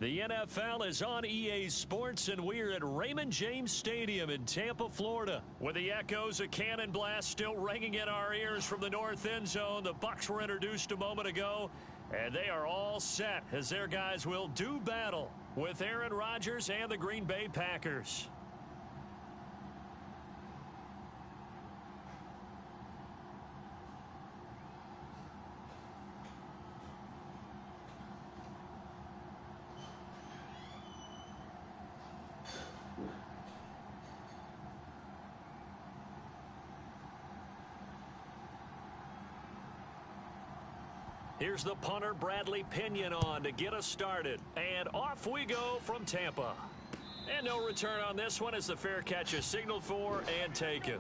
The NFL is on EA Sports, and we're at Raymond James Stadium in Tampa, Florida. With the echoes of cannon blast still ringing in our ears from the north end zone, the Bucs were introduced a moment ago, and they are all set as their guys will do battle with Aaron Rodgers and the Green Bay Packers. Here's the punter, Bradley Pinion, on to get us started. And off we go from Tampa. And no return on this one as the fair catch is signaled for and taken.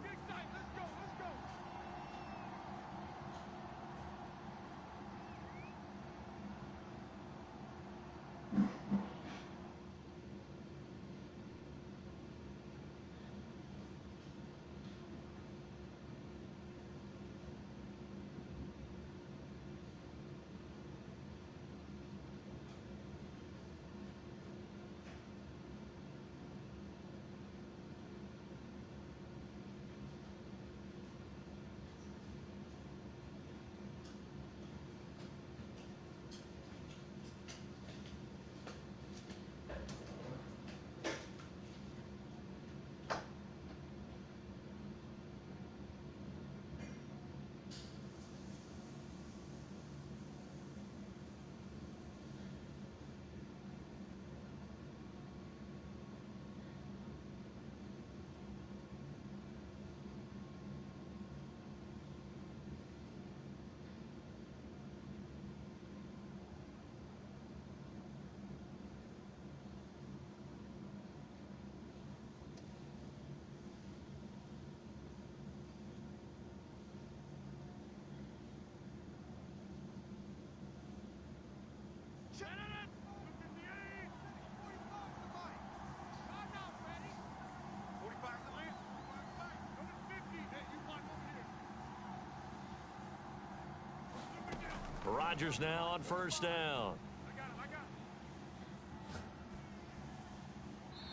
Rodgers now on first down.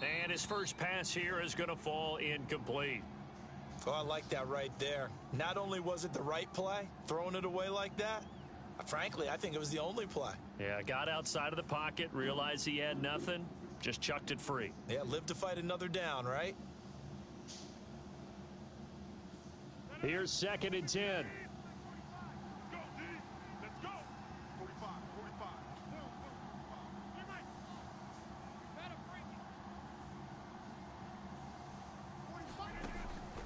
And his first pass here is going to fall incomplete. Oh, I like that right there. Not only was it the right play, throwing it away like that, frankly, I think it was the only play. Yeah, got outside of the pocket, realized he had nothing, just chucked it free. Yeah, live to fight another down, right? Here's 2nd and 10.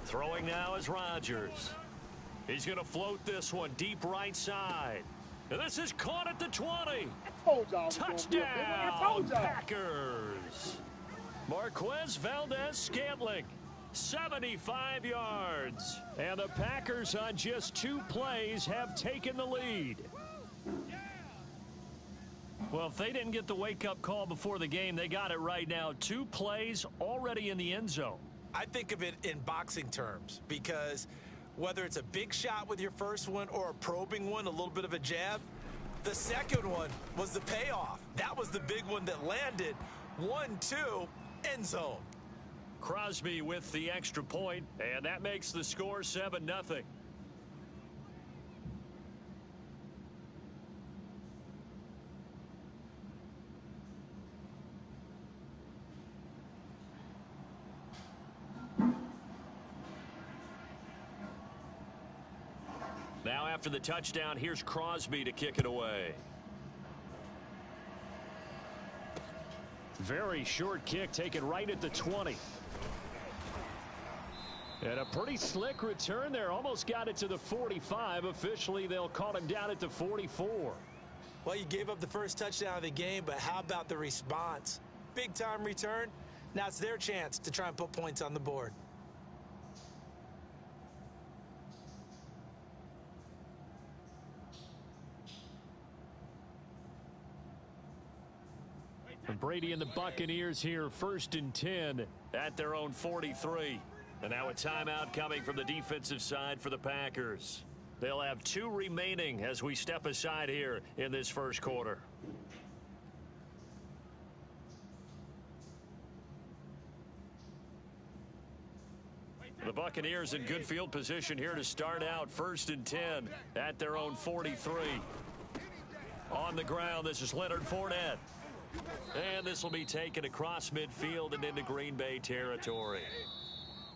Throwing now is Rodgers. He's going to float this one deep right side. And this is caught at the 20. Touchdown, Packers. Marquez Valdez-Scantling, 75 yards. And the Packers on just 2 plays have taken the lead. Well, if they didn't get the wake-up call before the game, they got it right now. 2 plays already in the end zone. I think of it in boxing terms because whether it's a big shot with your first one or a probing one, a little bit of a jab, the second one was the payoff. That was the big one that landed. 1-2, end zone. Crosby with the extra point, and that makes the score 7-0. Now after the touchdown, here's Crosby to kick it away. Very short kick taken right at the 20. And a pretty slick return there. Almost got it to the 45. Officially, they'll call him down at the 44. Well, you gave up the first touchdown of the game, but how about the response? Big-time return. Now it's their chance to try and put points on the board. Brady and the Buccaneers here, 1st and 10 at their own 43. And now a timeout coming from the defensive side for the Packers. They'll have 2 remaining as we step aside here in this first quarter. The Buccaneers in good field position here to start out. 1st and 10 at their own 43. On the ground, this is Leonard Fournette. And this will be taken across midfield and into Green Bay territory.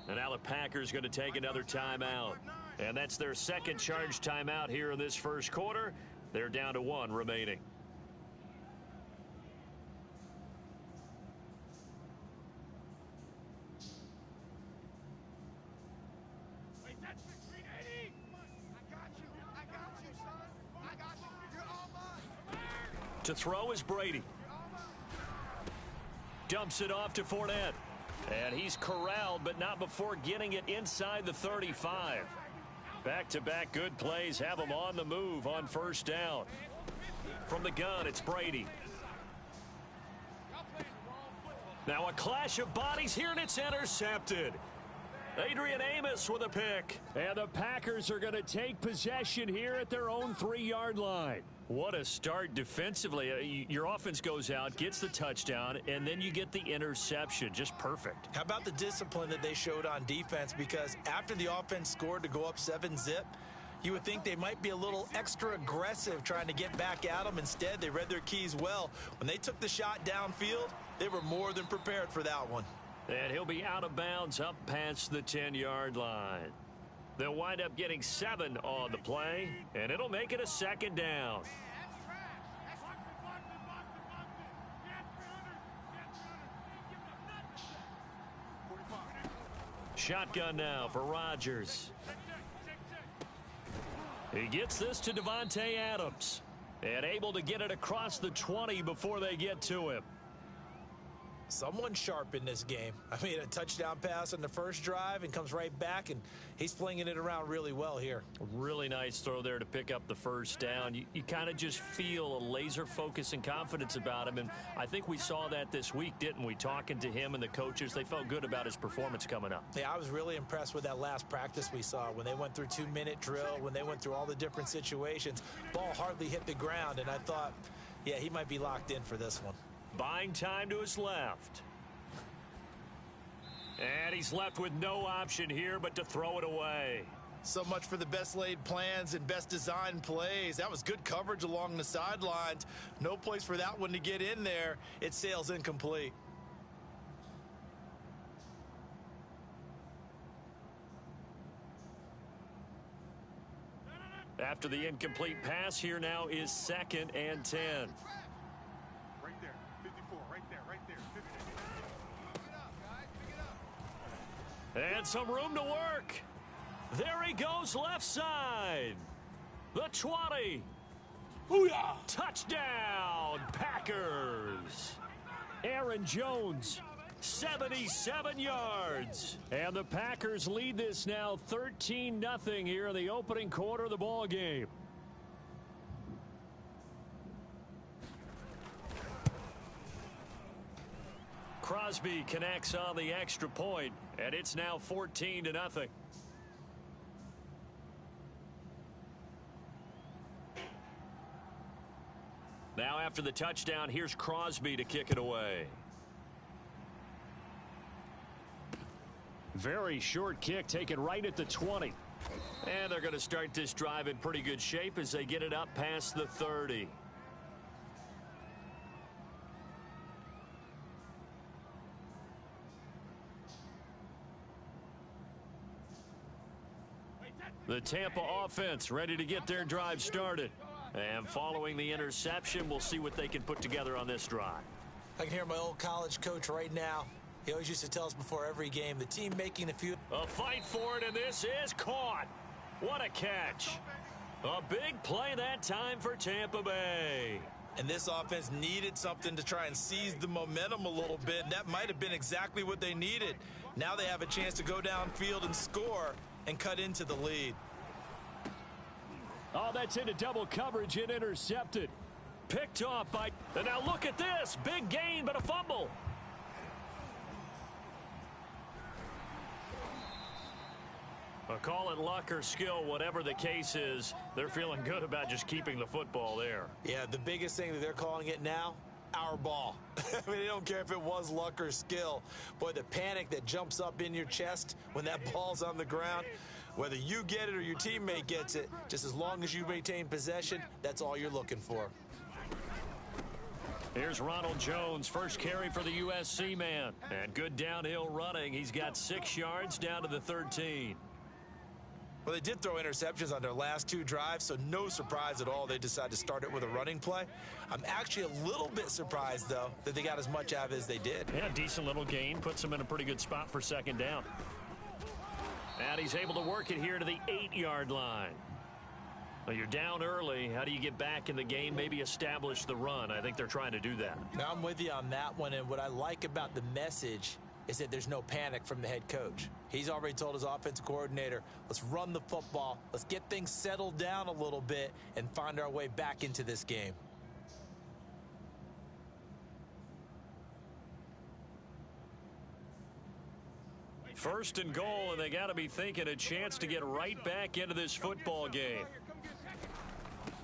And now the Packers going to take another timeout. And that's their second charge timeout here in this first quarter. They're down to 1 remaining. To throw is Brady. Dumps it off to Fournette. And he's corralled, but not before getting it inside the 35. Back-to-back good plays have him on the move on 1st down. From the gun, it's Brady. Now a clash of bodies here, and it's intercepted. Adrian Amos with a pick. And the Packers are going to take possession here at their own 3-yard line. What a start defensively. Your offense goes out, gets the touchdown, and then you get the interception. Just perfect. How about the discipline that they showed on defense? Because after the offense scored to go up 7-zip, you would think they might be a little extra aggressive trying to get back at them. Instead, they read their keys well. When they took the shot downfield, they were more than prepared for that one. And he'll be out of bounds up past the 10-yard line. They'll wind up getting 7 on the play, and it'll make it a 2nd down. Shotgun now for Rodgers. He gets this to Devontae Adams, and able to get it across the 20 before they get to him. Someone sharp in this game. I mean, a touchdown pass on the first drive and comes right back, and he's flinging it around really well here. Really nice throw there to pick up the 1st down. You kind of just feel a laser focus and confidence about him, and I think we saw that this week, didn't we? Talking to him and the coaches, they felt good about his performance coming up. Yeah, I was really impressed with that last practice we saw when they went through 2-minute drill, when they went through all the different situations. Ball hardly hit the ground, and I thought, yeah, he might be locked in for this one. Buying time to his left. And he's left with no option here but to throw it away. So much for the best laid plans and best designed plays. That was good coverage along the sidelines. No place for that one to get in there. It sails incomplete. After the incomplete pass, here now is 2nd and 10. And some room to work. There he goes left side. The 20. Booyah! Touchdown, Packers. Aaron Jones, 77 yards. And the Packers lead this now 13-0 here in the opening quarter of the ball game. Crosby connects on the extra point, and it's now 14-0. Now after the touchdown, here's Crosby to kick it away. Very short kick taken right at the 20. And they're going to start this drive in pretty good shape as they get it up past the 30. The Tampa offense ready to get their drive started. And following the interception, we'll see what they can put together on this drive. I can hear my old college coach right now. He always used to tell us before every game, the team making a few... A fight for it, and this is caught. What a catch. A big play that time for Tampa Bay. And this offense needed something to try and seize the momentum a little bit, and that might have been exactly what they needed. Now they have a chance to go downfield and score and cut into the lead. Oh, that's into double coverage and intercepted. Picked off by... And now look at this. Big gain, but a fumble. Call it luck or skill, whatever the case is, they're feeling good about just keeping the football there. Yeah, the biggest thing that they're calling it now our ball. I mean, they don't care if it was luck or skill. Boy, the panic that jumps up in your chest when that ball's on the ground, whether you get it or your teammate gets it, just as long as you maintain possession, that's all you're looking for. Here's Ronald Jones, first carry for the USC man. And good downhill running. He's got 6 yards down to the 13. Well, they did throw interceptions on their last 2 drives, so no surprise at all they decided to start it with a running play. I'm actually a little bit surprised, though, that they got as much out of it as they did. Yeah, decent little gain. Puts them in a pretty good spot for second down. And he's able to work it here to the 8-yard line. Well, you're down early. How do you get back in the game? Maybe establish the run. I think they're trying to do that. Now, I'm with you on that one, and what I like about the message is that there's no panic from the head coach. He's already told his offensive coordinator, let's run the football, let's get things settled down a little bit and find our way back into this game. First and goal, and they got to be thinking a chance to get right back into this football game.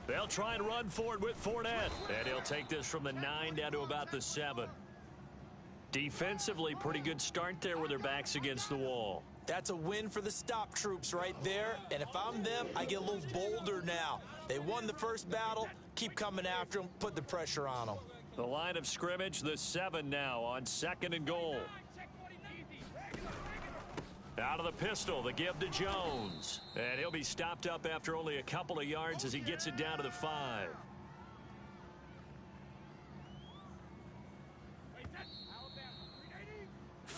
They'll try and run forward with Fournette, and he'll take this from the 9 down to about the 7. Defensively, pretty good start there with their backs against the wall. That's a win for the stop troops right there, and if I'm them, I get a little bolder now. They won the first battle, keep coming after them, put the pressure on them. The line of scrimmage, the 7 now on second and goal. Out of the pistol, the give to Jones. And he'll be stopped up after only a couple of yards as he gets it down to the 5.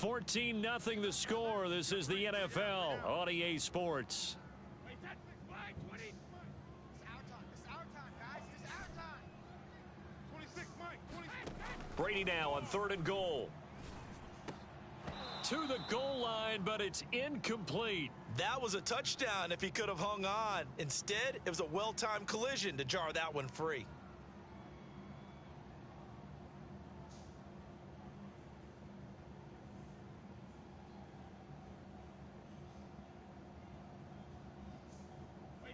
$14-0 the score. This is the NFL on EA Sports. Brady now on third and goal. To the goal line, but it's incomplete. That was a touchdown if he could have hung on. Instead, it was a well-timed collision to jar that one free.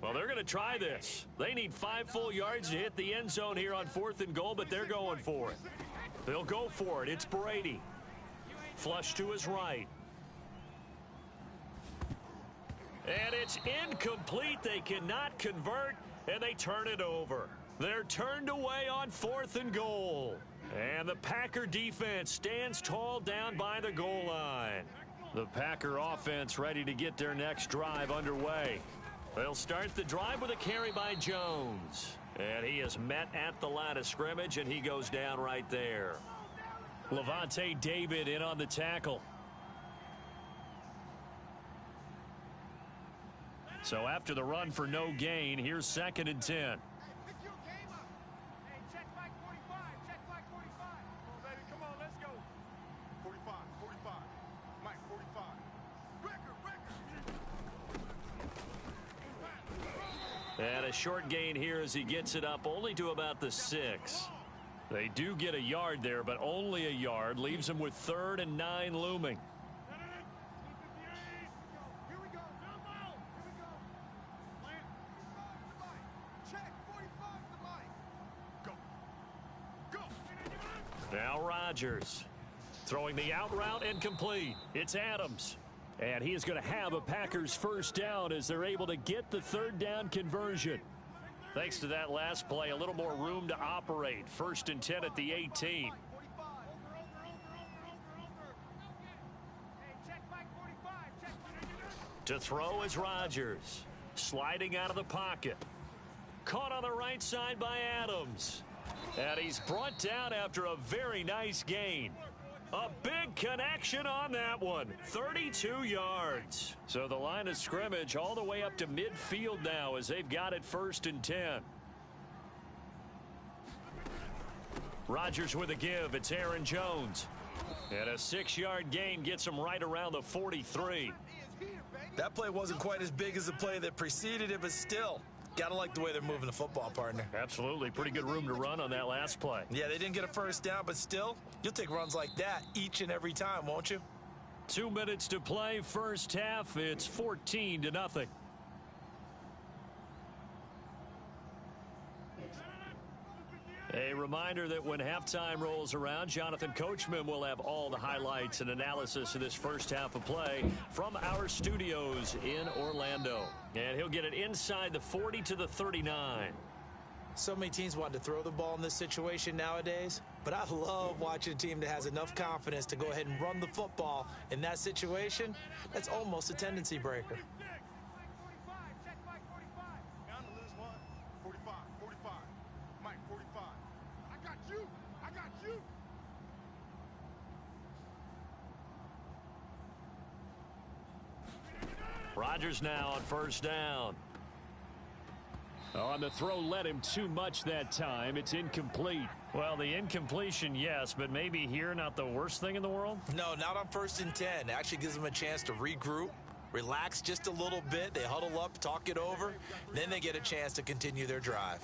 Well, they're going to try this. They need 5 full yards to hit the end zone here on fourth and goal, but they're going for it. They'll go for it. It's Brady. Flush to his right. And it's incomplete. They cannot convert, and they turn it over. They're turned away on fourth and goal. And the Packer defense stands tall down by the goal line. The Packer offense ready to get their next drive underway. They'll start the drive with a carry by Jones. And he is met at the line of scrimmage, and he goes down right there. Levante David in on the tackle. So after the run for no gain, here's second and 10. And a short gain here as he gets it up only to about the 6. They do get a yard there, but only a yard. Leaves them with 3rd and 9 looming. Now Rodgers throwing the out route incomplete. It's Adams. And he is going to have a Packers first down as they're able to get the 3rd down conversion. Thanks to that last play, a little more room to operate. 1st and 10 at the 18. To throw is Rodgers. Sliding out of the pocket. Caught on the right side by Adams. And he's brought down after a very nice gain. A big connection on that one. 32 yards. So the line of scrimmage all the way up to midfield now as they've got it 1st and 10. Rodgers with a give. It's Aaron Jones. And a 6-yard gain gets him right around the 43. That play wasn't quite as big as the play that preceded it, but still, gotta like the way they're moving the football, partner. Absolutely. Pretty good room to run on that last play. Yeah, they didn't get a first down, but still, you'll take runs like that each and every time, won't you? 2 minutes to play. First half, it's 14-0. A reminder that when halftime rolls around, Jonathan Coachman will have all the highlights and analysis of this first half of play from our studios in Orlando. And he'll get it inside the 40 to the 39. So many teams want to throw the ball in this situation nowadays, but I love watching a team that has enough confidence to go ahead and run the football. In that situation, that's almost a tendency breaker. Rodgers now on first down. On the throw led him too much that time. It's incomplete. Well, the incompletion, yes, but maybe here not the worst thing in the world? No, not on 1st and 10. It actually gives them a chance to regroup, relax just a little bit. They huddle up, talk it over. Then they get a chance to continue their drive.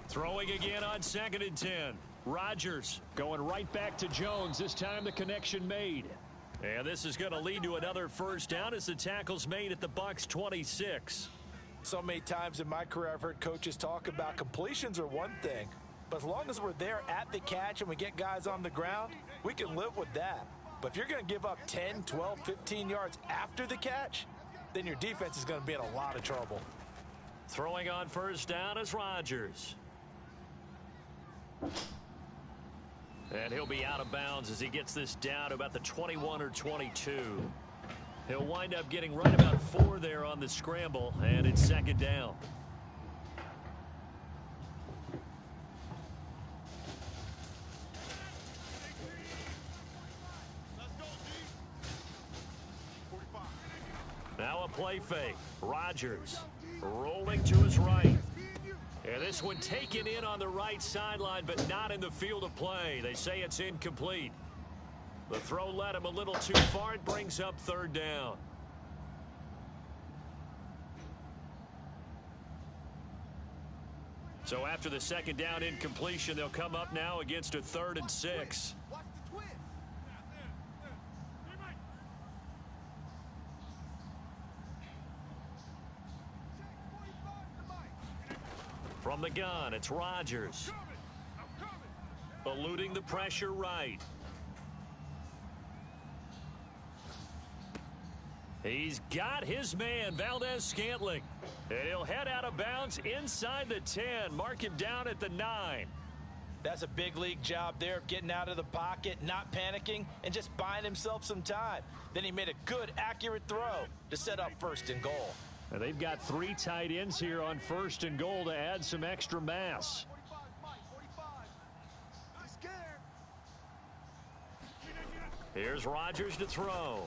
Throwing again on 2nd and 10. Rodgers going right back to Jones. This time the connection made. And this is going to lead to another first down as the tackle's made at the Bucs 26. So many times in my career I've heard coaches talk about completions are one thing. But as long as we're there at the catch and we get guys on the ground, we can live with that. But if you're going to give up 10, 12, 15 yards after the catch, then your defense is going to be in a lot of trouble. Throwing on first down is Rodgers. And he'll be out of bounds as he gets this down to about the 21 or 22. He'll wind up getting right about 4 there on the scramble, and it's 2nd down. Now a play fake. Rodgers rolling to his right. And this one taken in on the right sideline, but not in the field of play. They say it's incomplete. The throw led him a little too far. It brings up 3rd down. So after the 2nd down incompletion, they'll come up now against a 3rd and 6. From the gun, it's Rodgers. Eluding the pressure right. He's got his man, Valdez-Scantling. And he'll head out of bounds inside the 10. Mark him down at the 9. That's a big league job there of getting out of the pocket, not panicking, and just buying himself some time. Then he made a good, accurate throw to set up 1st and goal. And they've got 3 tight ends here on 1st and goal to add some extra mass. Here's Rodgers to throw.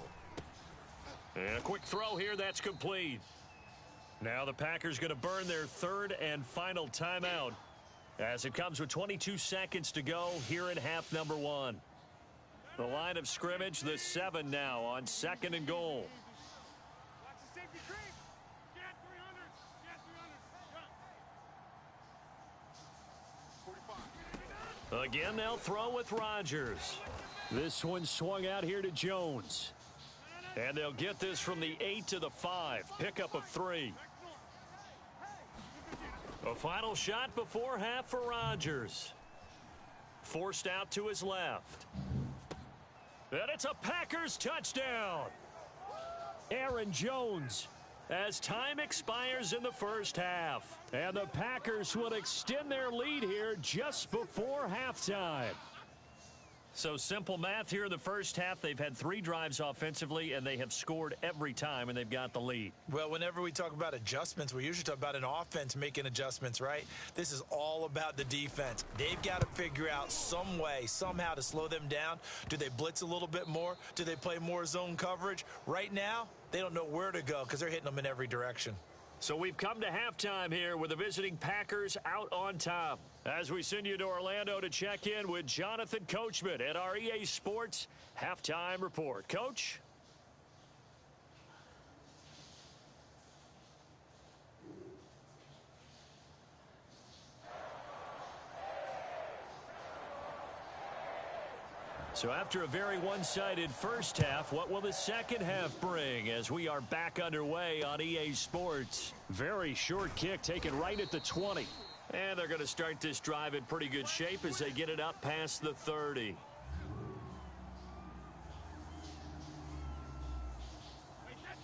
And a quick throw here, that's complete. Now the Packers going to burn their 3rd and final timeout as it comes with 22 seconds to go here in half number 1. The line of scrimmage, the 7 now on 2nd and goal. Again, they'll throw with Rodgers. This one swung out here to Jones. And they'll get this from the 8 to the 5. Pickup of 3. A final shot before half for Rodgers. Forced out to his left. And it's a Packers touchdown. Aaron Jones. As time expires in the first half. And the Packers will extend their lead here just before halftime. So simple math here in the first half. They've had 3 drives offensively, and they have scored every time, and they've got the lead. Well, whenever we talk about adjustments, we usually talk about an offense making adjustments, right? This is all about the defense. They've got to figure out some way, somehow to slow them down. Do they blitz a little bit more? Do they play more zone coverage? Right now, they don't know where to go because they're hitting them in every direction. So we've come to halftime here with the visiting Packers out on top. As we send you to Orlando to check in with Jonathan Coachman at our EA Sports Halftime Report. Coach? So after a very one-sided first half, what will the second half bring as we are back underway on EA Sports? Very short kick taken right at the 20. And they're going to start this drive in pretty good shape as they get it up past the 30.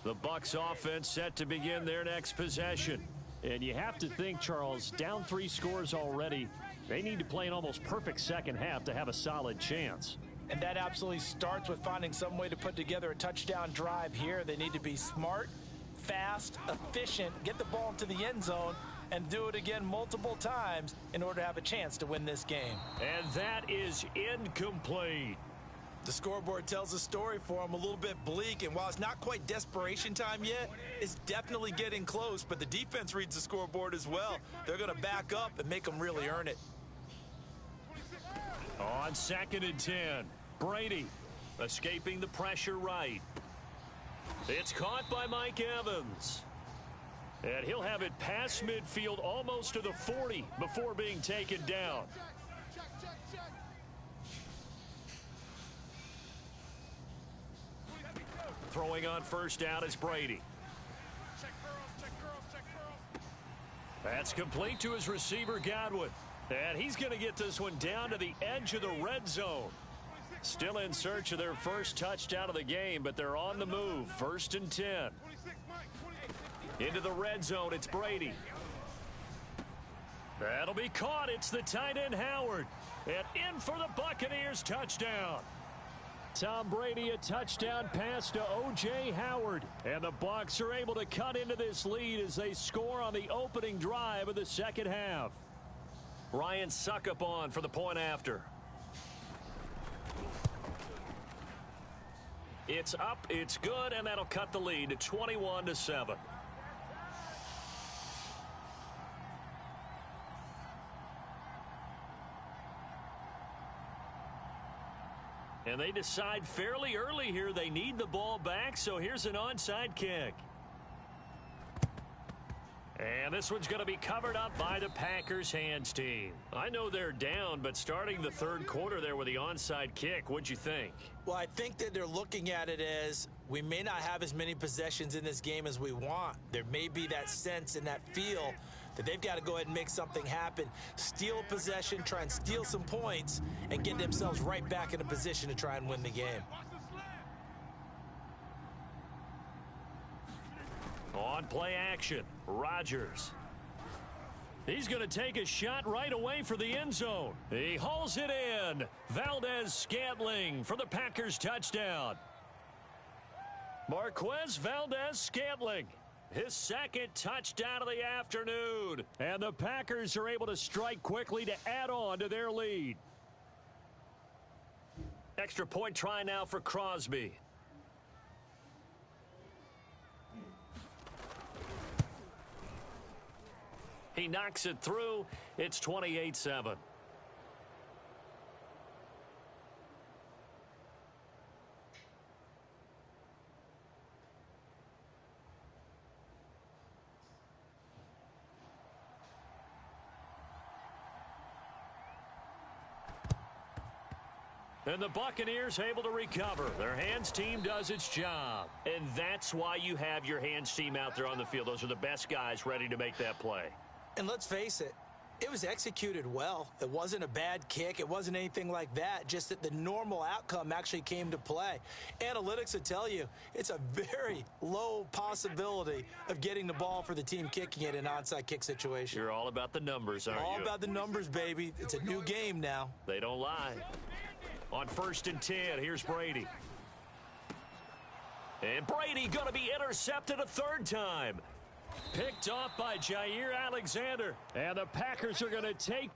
The Bucs offense set to begin their next possession. And you have to think, Charles, down 3 scores already. They need to play an almost perfect second half to have a solid chance. And that absolutely starts with finding some way to put together a touchdown drive here. They need to be smart, fast, efficient, get the ball into the end zone, and do it again multiple times in order to have a chance to win this game. And that is incomplete. The scoreboard tells a story for them, a little bit bleak, and while it's not quite desperation time yet, it's definitely getting close, but the defense reads the scoreboard as well. They're going to back up and make them really earn it. On 2nd and 10, Brady escaping the pressure right. It's caught by Mike Evans. And he'll have it past midfield almost to the 40 before being taken down. Throwing on first down is Brady. That's complete to his receiver, Godwin. And he's going to get this one down to the edge of the red zone. Still in search of their first touchdown of the game, but they're on the move. 1st and 10. Into the red zone, it's Brady. That'll be caught. It's the tight end, Howard. And in for the Buccaneers touchdown. Tom Brady, a touchdown pass to O.J. Howard. And the Bucs are able to cut into this lead as they score on the opening drive of the second half. Ryan Suckup on for the point after. It's up, it's good, and that'll cut the lead to 21-7. And they decide fairly early here they need the ball back, so here's an onside kick. And this one's going to be covered up by the Packers hands team. I know they're down, but starting the third quarter there with the onside kick, what'd you think? Well, I think that they're looking at it as we may not have as many possessions in this game as we want. There may be that sense and that feel that they've got to go ahead and make something happen, steal a possession, try and steal some points, and get themselves right back in a position to try and win the game. On play action, Rodgers. He's going to take a shot right away for the end zone. He hauls it in. Valdez-Scantling for the Packers touchdown. Marquez Valdez-Scantling, his second touchdown of the afternoon. And the Packers are able to strike quickly to add on to their lead. Extra point try now for Crosby. He knocks it through. It's 28-7. And the Buccaneers able to recover. Their hands team does its job. And that's why you have your hands team out there on the field. Those are the best guys ready to make that play. And let's face it, it was executed well. It wasn't a bad kick. It wasn't anything like that. Just that the normal outcome actually came to play. Analytics would tell you it's a very low possibility of getting the ball for the team kicking it in an onside kick situation. You're all about the numbers, aren't you? All about the numbers, baby. It's a new game now. They don't lie. On 1st and 10, here's Brady. And Brady going to be intercepted a third time. Picked off by Jair Alexander. And the Packers are going to take.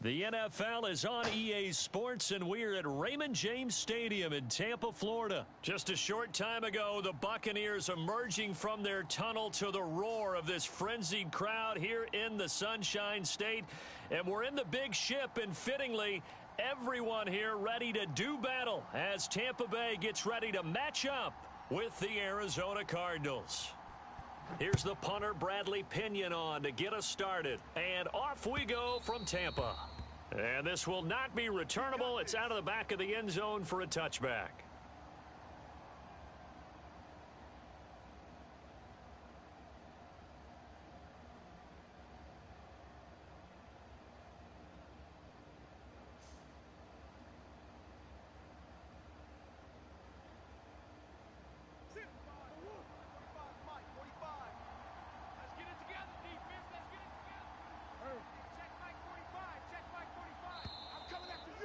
The NFL is on EA Sports, and we're at Raymond James Stadium in Tampa, Florida. Just a short time ago, the Buccaneers emerging from their tunnel to the roar of this frenzied crowd here in the Sunshine State. And we're in the big ship, and fittingly, everyone here ready to do battle as Tampa Bay gets ready to match up with the Arizona Cardinals. Here's the punter, Bradley Pinion, on to get us started. And off we go from Tampa. And this will not be returnable. It's out of the back of the end zone for a touchback.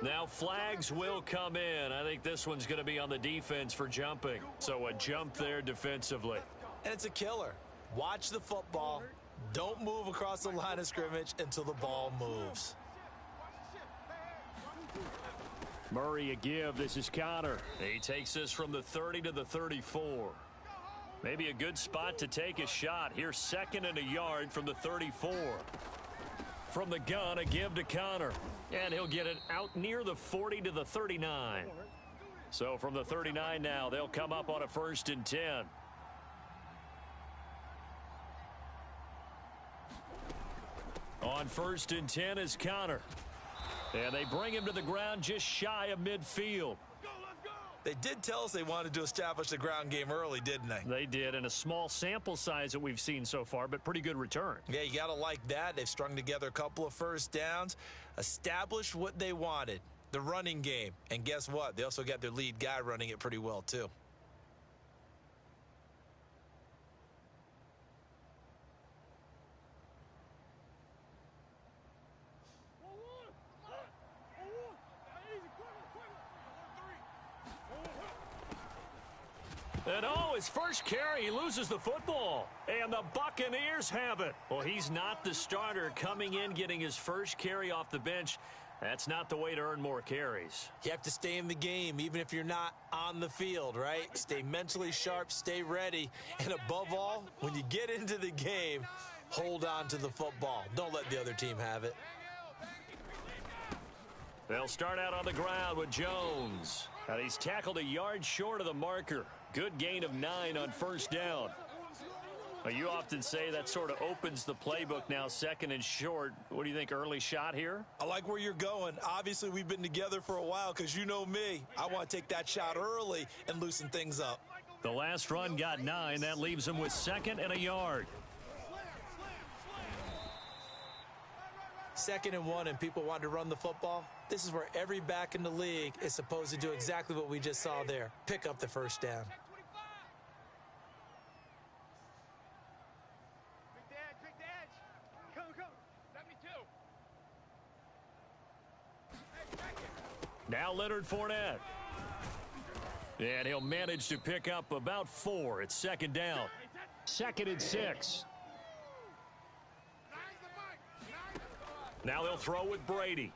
Now flags will come in. I think this one's going to be on the defense for jumping. So a jump there defensively. And it's a killer. Watch the football. Don't move across the line of scrimmage until the ball moves. Murray a give. This is Connor. He takes this from the 30 to the 34. Maybe a good spot to take a shot. Here's 2nd and a yard from the 34. From the gun, a give to Connor. And he'll get it out near the 40 to the 39. So from the 39 now, they'll come up on a 1st and 10. On 1st and 10 is Connor. And they bring him to the ground just shy of midfield. They did tell us they wanted to establish the ground game early, didn't they? They did, in a small sample size that we've seen so far, but pretty good return. Yeah, you got to like that. They've strung together a couple of first downs, established what they wanted, the running game. And guess what? They also got their lead guy running it pretty well, too. And oh, his first carry, he loses the football. And the Buccaneers have it. Well, he's not the starter coming in, getting his first carry off the bench. That's not the way to earn more carries. You have to stay in the game, even if you're not on the field, right? Stay mentally sharp, stay ready. And above all, when you get into the game, hold on to the football. Don't let the other team have it. They'll start out on the ground with Jones. And he's tackled a yard short of the marker. Good gain of 9 on 1st down. Well, you often say that sort of opens the playbook now, 2nd and short. What do you think, early shot here? I like where you're going. Obviously, we've been together for a while because you know me. I want to take that shot early and loosen things up. The last run got 9. That leaves him with 2nd and a yard. 2nd and 1 and people want to run the football. This is where every back in the league is supposed to do exactly what we just saw there. Pick up the first down. Now Leonard Fournette. And he'll manage to pick up about 4. It's 2nd down. 2nd and 6. Now they'll throw with Brady.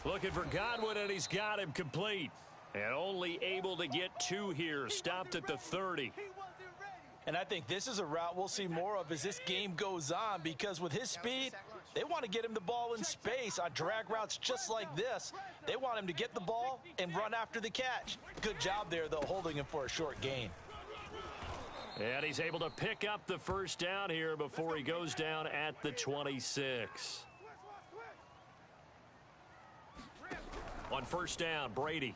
Looking for Godwin, and he's got him complete. And only able to get 2 here. Stopped at the 30. And I think this is a route we'll see more of as this game goes on, because with his speed, they want to get him the ball in space on drag routes just like this. They want him to get the ball and run after the catch. Good job there, though, holding him for a short gain. And he's able to pick up the 1st down here before he goes down at the 26. On 1st down, Brady.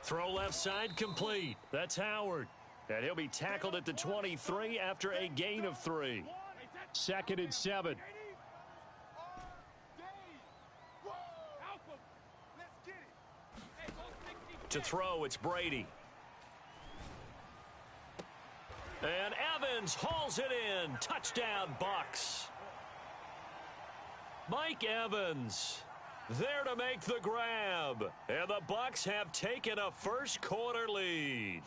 Throw left side complete. That's Howard. And he'll be tackled at the 23 after a gain of 3. 2nd and 7. To throw, it's Brady. And Evans hauls it in. Touchdown, Bucs. Mike Evans there to make the grab. And the Bucs have taken a first quarter lead.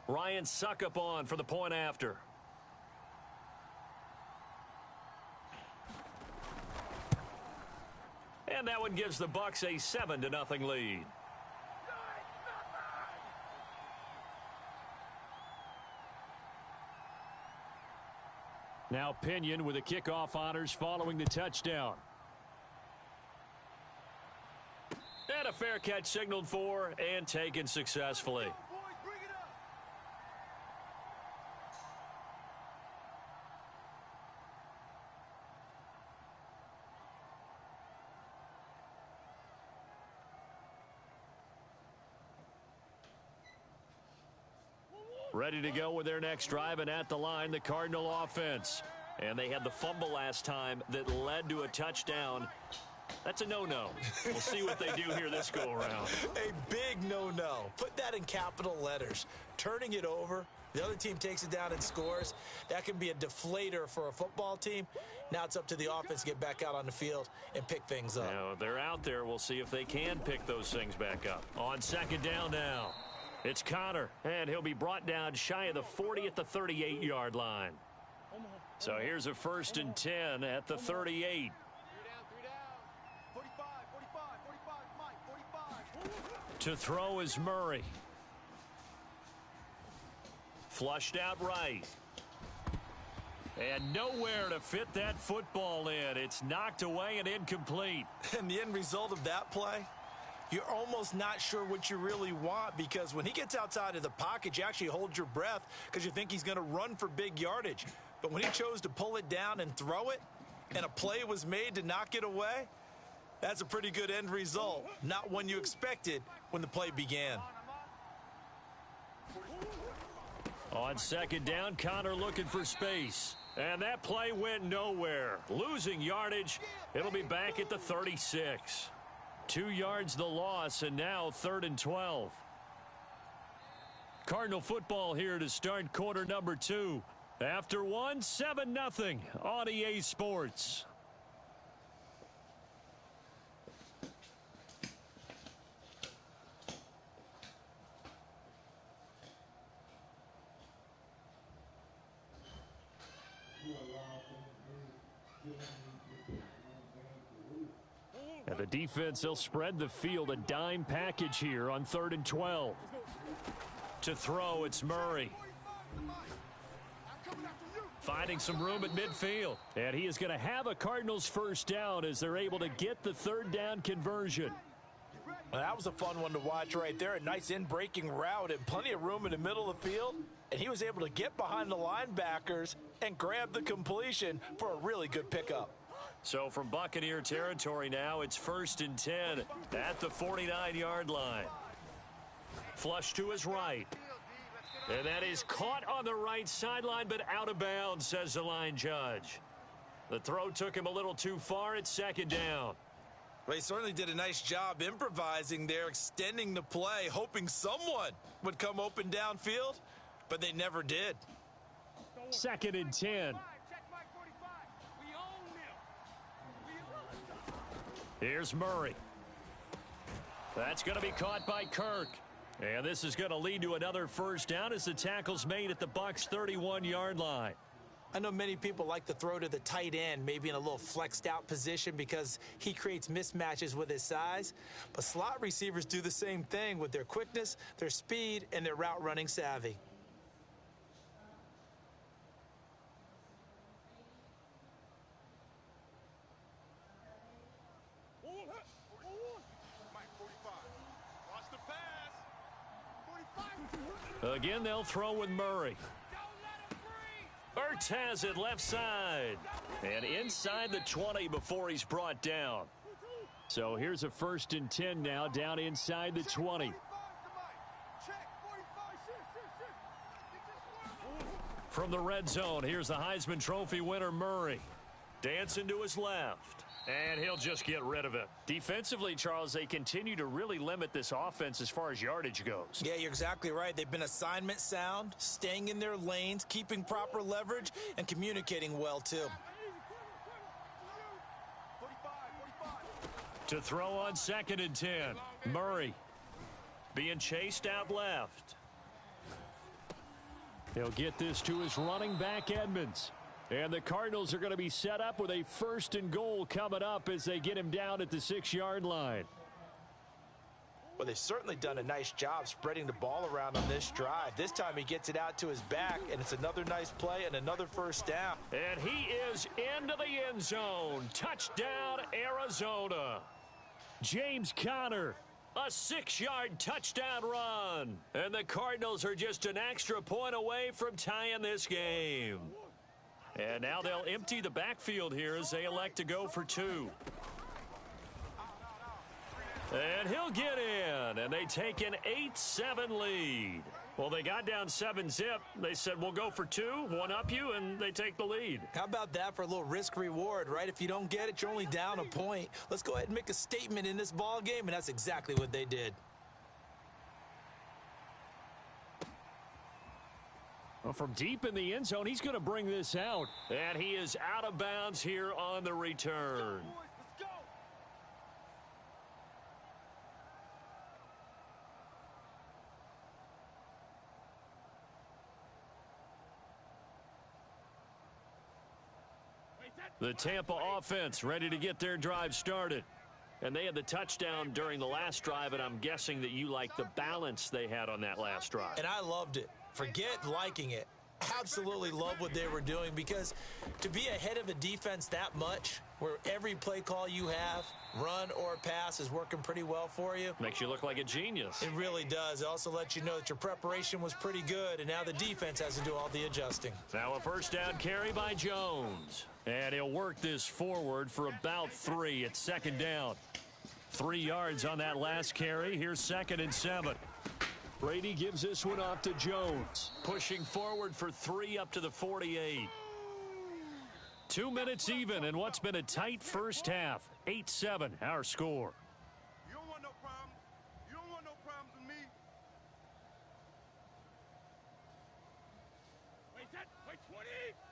Ryan Suckup on for the point after. And that one gives the Bucs a 7-0 lead. Now Pinion with the kickoff honors following the touchdown. And a fair catch signaled for and taken successfully. Ready to go with their next drive, and at the line, the Cardinal offense. And they had the fumble last time that led to a touchdown. That's a no-no. We'll see what they do here this go-around. A big no-no. Put that in capital letters. Turning it over, the other team takes it down and scores. That can be a deflator for a football team. Now it's up to the offense to get back out on the field and pick things up. Now, they're out there. We'll see if they can pick those things back up. On second down now, it's Connor, and he'll be brought down shy of the 40 at the 38-yard line. So here's a 1st and 10 at the 38. To throw is Murray. Flushed out right. And nowhere to fit that football in. It's knocked away and incomplete. And the end result of that play, you're almost not sure what you really want, because when he gets outside of the pocket, you actually hold your breath because you think he's going to run for big yardage. But when he chose to pull it down and throw it, and a play was made to knock it away, that's a pretty good end result. Not one you expected when the play began. On second down, Connor looking for space. And that play went nowhere. Losing yardage. It'll be back at the 36. 2 yards the loss, and now 3rd and 12. Cardinal football here to start quarter number 2. After 1, 7-0 on EA Sports. And the defense, they'll spread the field, a dime package here on 3rd and 12. To throw, it's Murray. Finding some room at midfield. And he is going to have a Cardinals first down as they're able to get the 3rd down conversion. Well, that was a fun one to watch right there. A nice in-breaking route and plenty of room in the middle of the field. And he was able to get behind the linebackers and grab the completion for a really good pickup. So from Buccaneer territory now, it's 1st and 10 at the 49-yard line. Flush to his right. And that is caught on the right sideline, but out of bounds, says the line judge. The throw took him a little too far at 2nd down. Well, he certainly did a nice job improvising there, extending the play, hoping someone would come open downfield, but they never did. 2nd and 10. Here's Murray. That's going to be caught by Kirk. And this is going to lead to another first down as the tackle's made at the Bucs' 31-yard line. I know many people like to throw to the tight end, maybe in a little flexed out position because he creates mismatches with his size. But slot receivers do the same thing with their quickness, their speed, and their route running savvy. Again, they'll throw with Murray. Ertz has it left side. And inside the 20 before he's brought down. So here's a 1st and 10 now down inside the 20. From the red zone, here's the Heisman Trophy winner Murray. Dancing to his left. And he'll just get rid of it. Defensively, Charles, they continue to really limit this offense as far as yardage goes. Yeah, you're exactly right. They've been assignment sound, staying in their lanes, keeping proper leverage, and communicating well, too. To throw on 2nd and 10. Murray being chased out left. He'll get this to his running back, Edmonds. And the Cardinals are going to be set up with a 1st and goal coming up as they get him down at the 6-yard line. Well, they've certainly done a nice job spreading the ball around on this drive. This time he gets it out to his back, and it's another nice play and another first down. And he is into the end zone. Touchdown, Arizona. James Conner. A 6-yard touchdown run. And the Cardinals are just an extra point away from tying this game. And now they'll empty the backfield here as they elect to go for 2. And he'll get in, and they take an 8-7 lead. Well, they got down 7-zip. They said, we'll go for 2, one up you, and they take the lead. How about that for a little risk-reward, right? If you don't get it, you're only down a point. Let's go ahead and make a statement in this ball game, and that's exactly what they did. Well, from deep in the end zone, he's going to bring this out. And he is out of bounds here on the return. The Tampa offense ready to get their drive started. And they had the touchdown during the last drive, and I'm guessing that you like the balance they had on that last drive. And I loved it. Forget liking it. Absolutely love what they were doing, because to be ahead of a defense that much, where every play call you have, run or pass, is working pretty well for you. Makes you look like a genius. It really does. It also lets you know that your preparation was pretty good, and now the defense has to do all the adjusting. Now a first down carry by Jones. And he'll work this forward for about 3. It's 2nd down. 3 yards on that last carry. Here's 2nd and 7. Brady gives this one off to Jones. Pushing forward for 3 up to the 48. 2 minutes even in what's been a tight first half. 8-7 our score. You don't want no problems. You don't want no problems with me. Wait 20.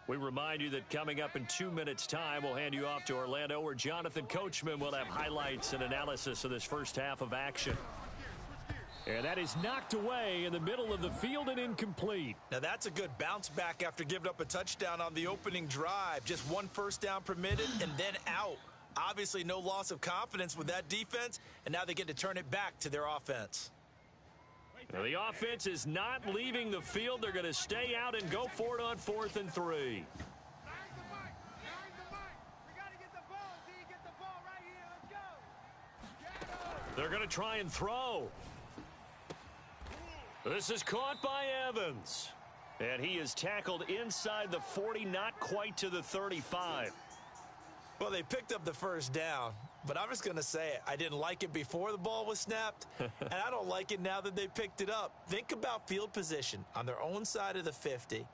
We remind you that coming up in 2 minutes' time, we'll hand you off to Orlando, where Jonathan Coachman will have highlights and analysis of this first half of action. And that is knocked away in the middle of the field and incomplete. Now that's a good bounce back after giving up a touchdown on the opening drive. Just 1 first down permitted and then out. Obviously no loss of confidence with that defense, and now they get to turn it back to their offense. Now the offense is not leaving the field. They're going to stay out and go for it on 4th and 3. They're going to try and throw. This is caught by Evans. And he is tackled inside the 40, not quite to the 35. Well, they picked up the first down, but I'm just going to say it. I didn't like it before the ball was snapped, and I don't like it now that they picked it up. Think about field position on their own side of the 50.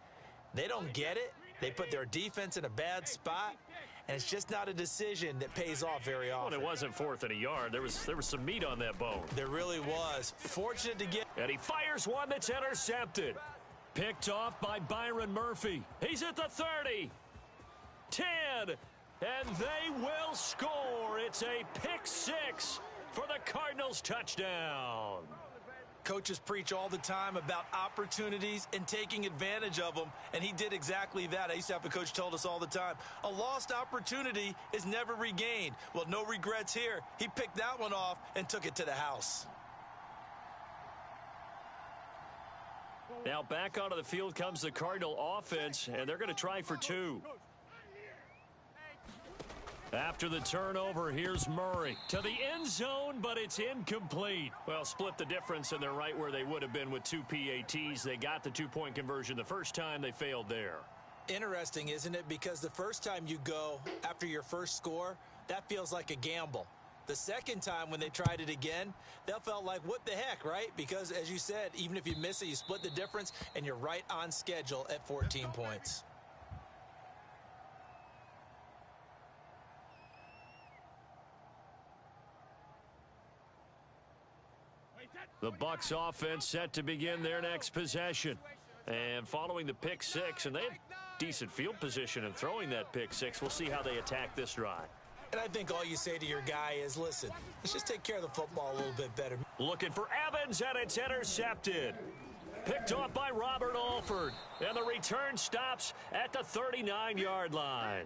They don't get it. They put their defense in a bad spot, and it's just not a decision that pays off very often. Well, it wasn't 4th and a yard. There was some meat on that bone. There really was. Fortunate to get. And he fires one that's intercepted. Picked off by Byron Murphy. He's at the 30. 10. And they will score. It's a pick-6 for the Cardinals touchdown. Coaches preach all the time about opportunities and taking advantage of them, and he did exactly that. I used to have a coach told us all the time, a lost opportunity is never regained. Well, no regrets here. He picked that one off and took it to the house. Now back onto the field comes the Cardinal offense, and they're going to try for 2. After the turnover, here's Murray to the end zone, but it's incomplete. Well, split the difference, and they're right where they would have been with 2 PATs. They got the 2-point conversion the first time. They failed there. Interesting, isn't it? Because the first time you go after your first score, that feels like a gamble. The second time when they tried it again, that felt like, what the heck, right? Because, as you said, even if you miss it, you split the difference, and you're right on schedule at 14 points. The Bucs offense set to begin their next possession. And following the pick-6, and they had decent field position in throwing that pick-6. We'll see how they attack this drive. And I think all you say to your guy is, listen, let's just take care of the football a little bit better. Looking for Evans, and it's intercepted. Picked off by Robert Alford. And the return stops at the 39-yard line.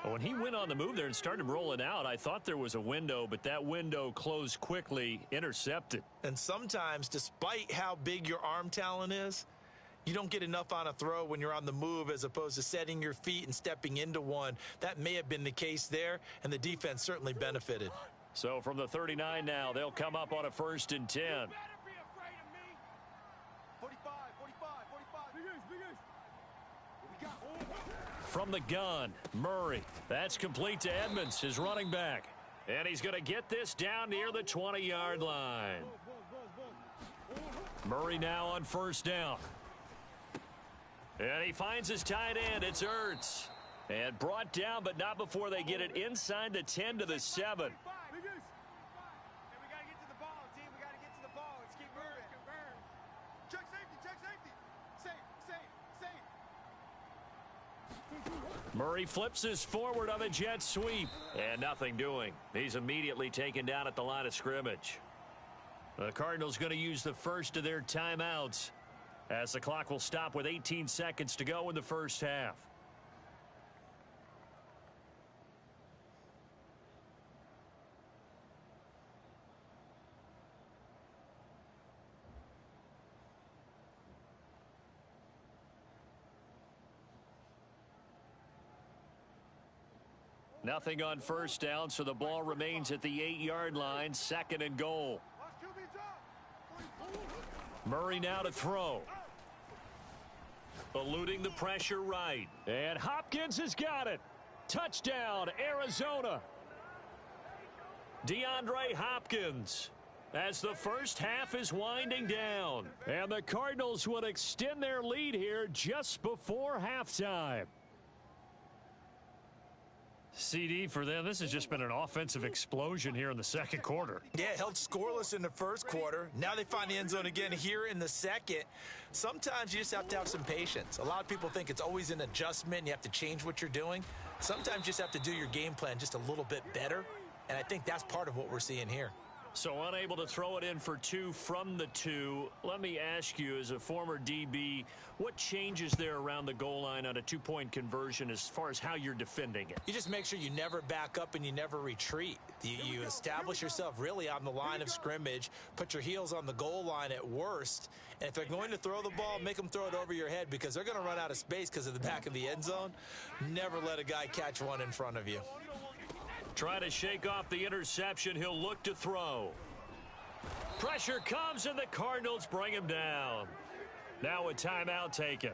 When he went on the move there and started rolling out, I thought there was a window, but that window closed quickly, intercepted. And sometimes, despite how big your arm talent is, you don't get enough on a throw when you're on the move as opposed to setting your feet and stepping into one. That may have been the case there, and the defense certainly benefited. So from the 39 now, they'll come up on a 1st and 10. From the gun, Murray. That's complete to Edmonds, his running back. And he's going to get this down near the 20-yard line. Murray now on 1st down. And he finds his tight end. It's Ertz. And brought down, but not before they get it inside the 10 to the 7. Murray flips his forward on a jet sweep. And nothing doing. He's immediately taken down at the line of scrimmage. The Cardinals going to use the first of their timeouts as the clock will stop with 18 seconds to go in the first half. Nothing on 1st down, so the ball remains at the 8-yard line, 2nd and goal. Murray now to throw. Eluding the pressure right. And Hopkins has got it. Touchdown, Arizona. DeAndre Hopkins as the first half is winding down. And the Cardinals will extend their lead here just before halftime. CD for them. This has just been an offensive explosion here in the 2nd quarter. Yeah, held scoreless in the 1st quarter. Now they find the end zone again here in the 2nd. Sometimes you just have to have some patience. A lot of people think it's always an adjustment. You have to change what you're doing. Sometimes you just have to do your game plan just a little bit better. And I think that's part of what we're seeing here. So unable to throw it in for 2 from the 2. Let me ask you, as a former DB, what changes there around the goal line on a 2-point conversion as far as how you're defending it? You just make sure you never back up and you never retreat. You establish yourself really on the line of scrimmage, put your heels on the goal line at worst, and if they're going to throw the ball, make them throw it over your head because they're going to run out of space because of the back of the end zone. Never let a guy catch one in front of you. Try to shake off the interception. He'll look to throw. Pressure comes, and the Cardinals bring him down. Now a timeout taken.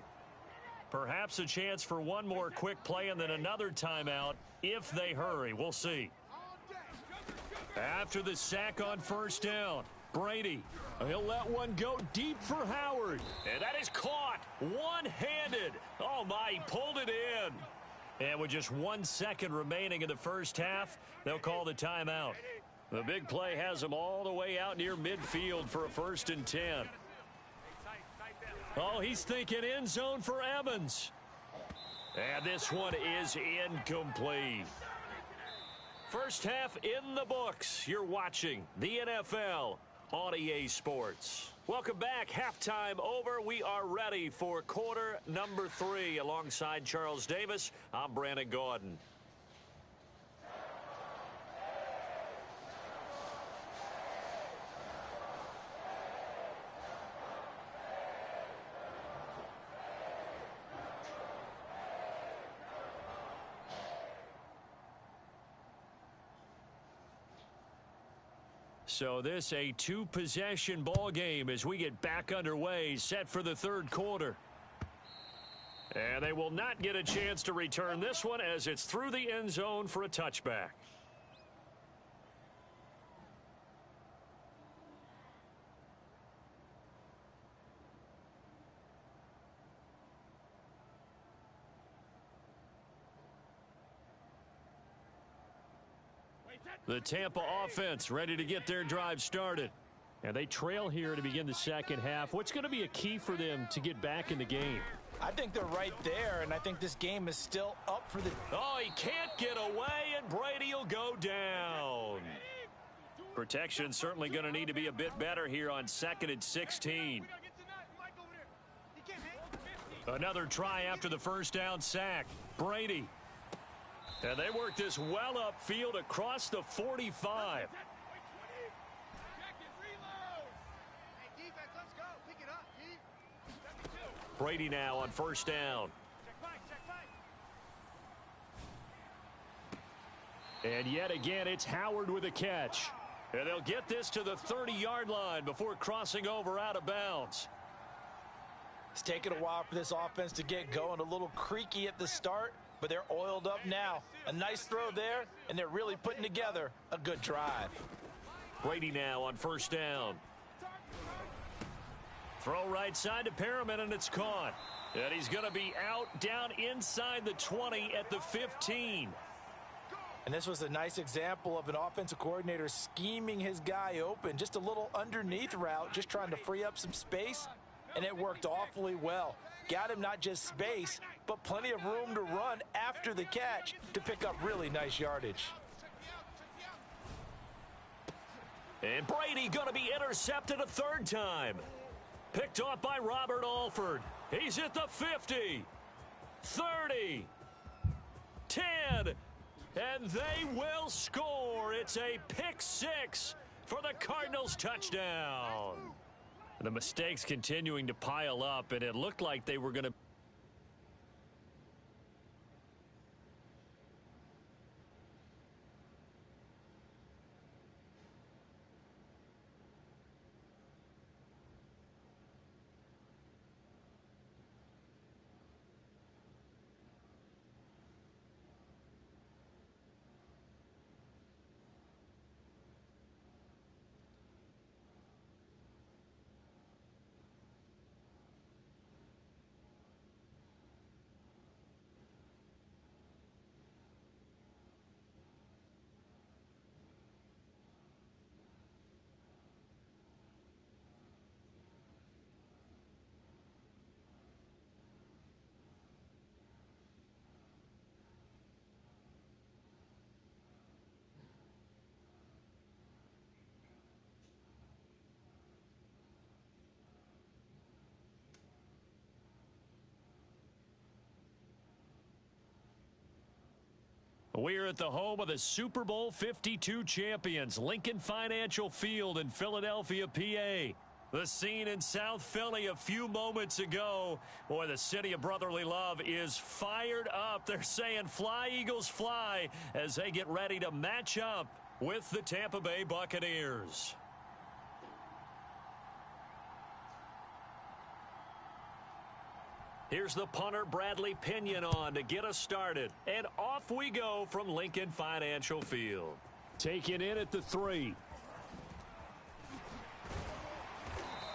Perhaps a chance for one more quick play and then another timeout if they hurry. We'll see. After the sack on 1st down, Brady. He'll let one go deep for Howard. And that is caught one-handed. Oh, my, he pulled it in. And with just 1 second remaining in the first half, they'll call the timeout. The big play has them all the way out near midfield for a 1st and 10. Oh, he's thinking end zone for Evans. And this one is incomplete. First half in the books. You're watching the NFL on EA Sports. Welcome back. Halftime over. We are ready for quarter number 3. Alongside Charles Davis, I'm Brandon Gordon. So this a 2-possession ball game as we get back underway, set for the 3rd quarter. And they will not get a chance to return this one as it's through the end zone for a touchback. The Tampa offense ready to get their drive started. And they trail here to begin the 2nd half. What's going to be a key for them to get back in the game? I think they're right there, and I think this game is still up for the... Oh, he can't get away, and Brady will go down. Protection certainly going to need to be a bit better here on 2nd and 16. Another try after the first down sack. Brady. And they work this well upfield across the 45. Brady now on first down. And yet again, it's Howard with a catch. And they'll get this to the 30-yard line before crossing over out of bounds. It's taken a while for this offense to get going. A little creaky at the start, but they're oiled up now. A nice throw there, and they're really putting together a good drive. Brady now on first down. Throw right side to Perriman, and it's caught. And he's going to be out down inside the 20 at the 15. And this was a nice example of an offensive coordinator scheming his guy open. Just a little underneath route, just trying to free up some space. And it worked awfully well. Got him not just space, but plenty of room to run after the catch to pick up really nice yardage. And Brady going to be intercepted a third time. Picked off by Robert Alford. He's at the 50, 30, 10, and they will score. It's a pick six for the Cardinals touchdown. The mistakes continuing to pile up, and it looked like they were going to. We're at the home of the Super Bowl 52 champions, Lincoln Financial Field in Philadelphia, PA. The scene in South Philly a few moments ago. Boy, the city of brotherly love is fired up. They're saying fly, Eagles, fly, as they get ready to match up with the Tampa Bay Buccaneers. Here's the punter, Bradley Pinion, on to get us started. And off we go from Lincoln Financial Field. Taken in at the 3.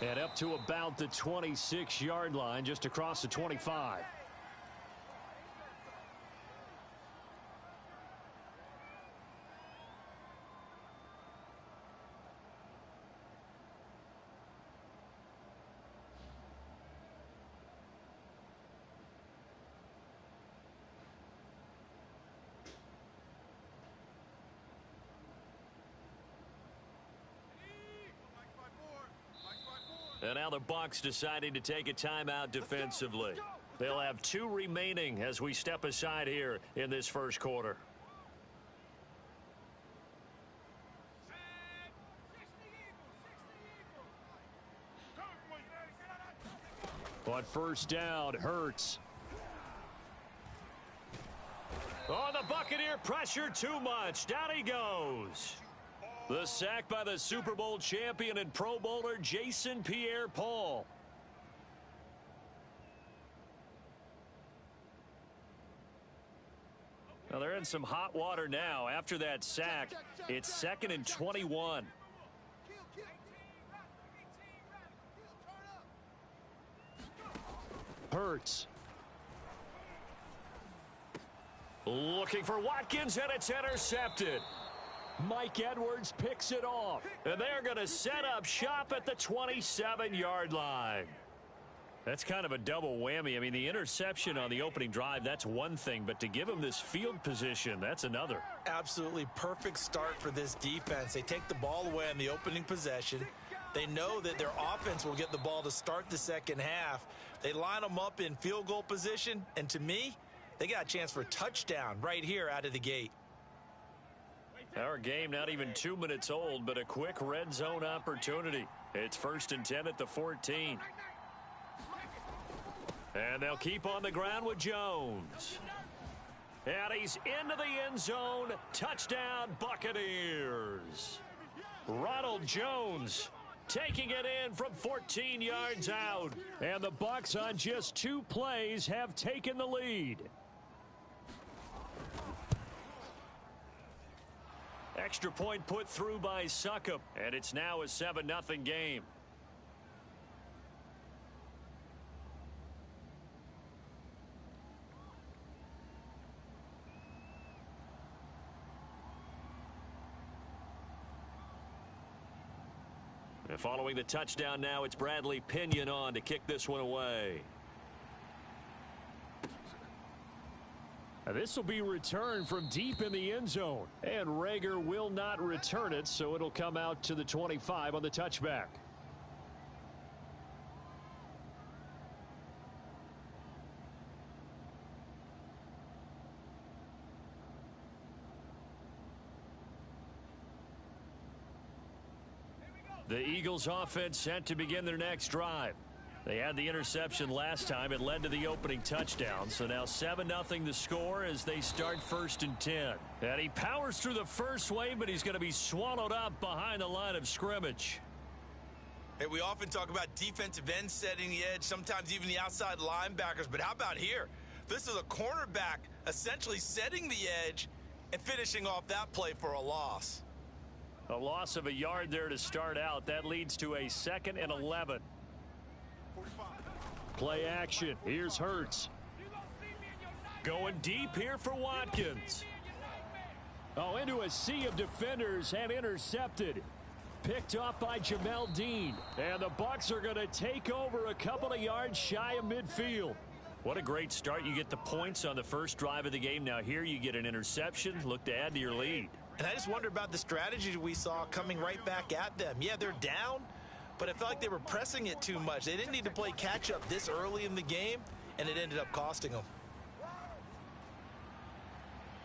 And up to about the 26-yard line, just across the 25. And now the Bucs deciding to take a timeout defensively. They'll have 2 remaining as we step aside here in this first quarter. On first down, Hurts. Oh, the Buccaneer pressure too much. Down he goes. The sack by the Super Bowl champion and Pro Bowler Jason Pierre-Paul. Well, they're in some hot water now. After that sack, it's 2nd and 21. Hurts. Looking for Watkins, and it's intercepted. Mike Edwards picks it off. And they're going to set up shop at the 27-yard line. That's kind of a double whammy. I mean, the interception on the opening drive, that's one thing. But to give them this field position, that's another. Absolutely perfect start for this defense. They take the ball away on the opening possession. They know that their offense will get the ball to start the second half. They line them up in field goal position, and to me, they got a chance for a touchdown right here out of the gate. Our game not even 2 minutes old, but a quick red zone opportunity. It's 1st and 10 at the 14. And they'll keep on the ground with Jones. And he's into the end zone. Touchdown, Buccaneers. Ronald Jones taking it in from 14 yards out. And the Bucs on just 2 plays have taken the lead. Extra point put through by Succop, and it's now a 7-0 game. And following the touchdown now, it's Bradley Pinion on to kick this one away. This will be returned from deep in the end zone. And Rager will not return it, so it'll come out to the 25 on the touchback. The Eagles offense set to begin their next drive. They had the interception last time. It led to the opening touchdown. So now 7-0 the score as they start 1st and 10. And he powers through the first wave, but he's going to be swallowed up behind the line of scrimmage. Hey, we often talk about defensive ends setting the edge, sometimes even the outside linebackers. But how about here? This is a cornerback essentially setting the edge and finishing off that play for a loss. A loss of a yard there to start out. That leads to a 2nd and 11. Play action. Here's Hurts. Going deep here for Watkins. Oh, into a sea of defenders and intercepted. Picked off by Jamel Dean. And the Bucs are going to take over a couple of yards shy of midfield. What a great start. You get the points on the first drive of the game. Now here you get an interception. Look to add to your lead. And I just wonder about the strategy we saw coming right back at them. Yeah, they're down, but I felt like they were pressing it too much. They didn't need to play catch-up this early in the game, and it ended up costing them.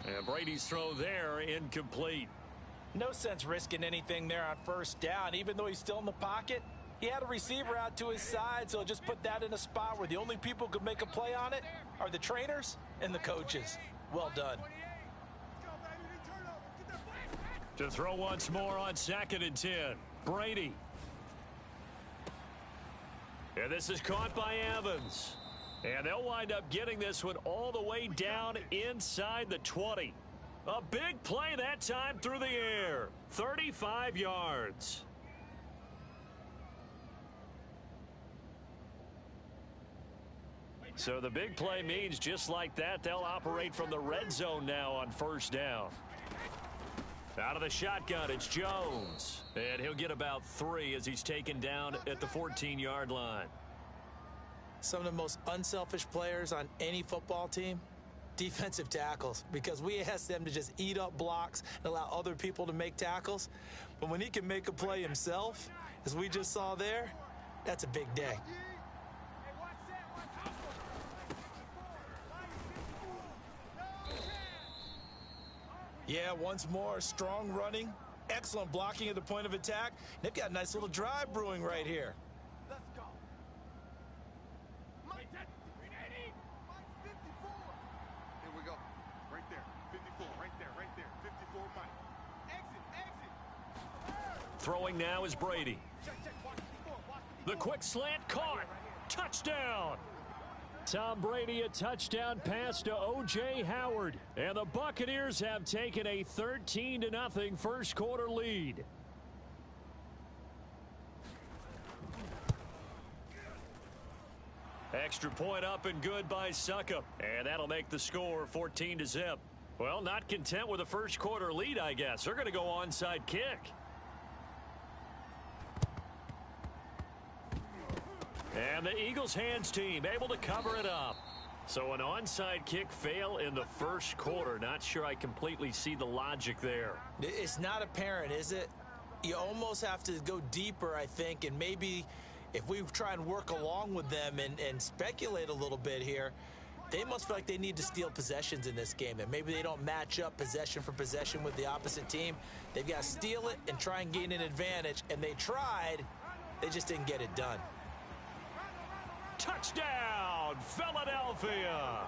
And Brady's throw there incomplete. No sense risking anything there on 1st down. Even though he's still in the pocket, he had a receiver out to his side, so just put that in a spot where the only people who could make a play on it are the trainers and the coaches. Well done. To throw once more on 2nd and 10. Brady. And this is caught by Evans. And they'll wind up getting this one all the way down inside the 20. A big play that time through the air. 35 yards. So the big play means just like that, they'll operate from the red zone now on 1st down. Out of the shotgun, it's Jones. And he'll get about 3 as he's taken down at the 14-yard line. Some of the most unselfish players on any football team, defensive tackles, because we ask them to just eat up blocks and allow other people to make tackles. But when he can make a play himself, as we just saw there, that's a big day. Yeah, once more, strong running, excellent blocking at the point of attack. They've got a nice little drive brewing right here. Let's go. Mike, that's 380. Mike, 54. Here we go. Right there. 54. Right there. 54, Mike. Exit. Throwing now is Brady. The quick slant caught. Touchdown. Tom Brady, a touchdown pass to O.J. Howard. And the Buccaneers have taken a 13-0 first quarter lead. Extra point up and good by Succop. And that'll make the score 14-0. Well, not content with a first quarter lead, I guess. They're going to go onside kick. And the Eagles hands team able to cover it up. So an onside kick fail in the first quarter. Not sure I completely see the logic there. It's not apparent, is it? You almost have to go deeper, I think, and maybe if we try and work along with them and speculate a little bit here, they must feel like they need to steal possessions in this game, and maybe they don't match up possession for possession with the opposite team. They've got to steal it and try and gain an advantage, and they tried. They just didn't get it done. Touchdown, Philadelphia!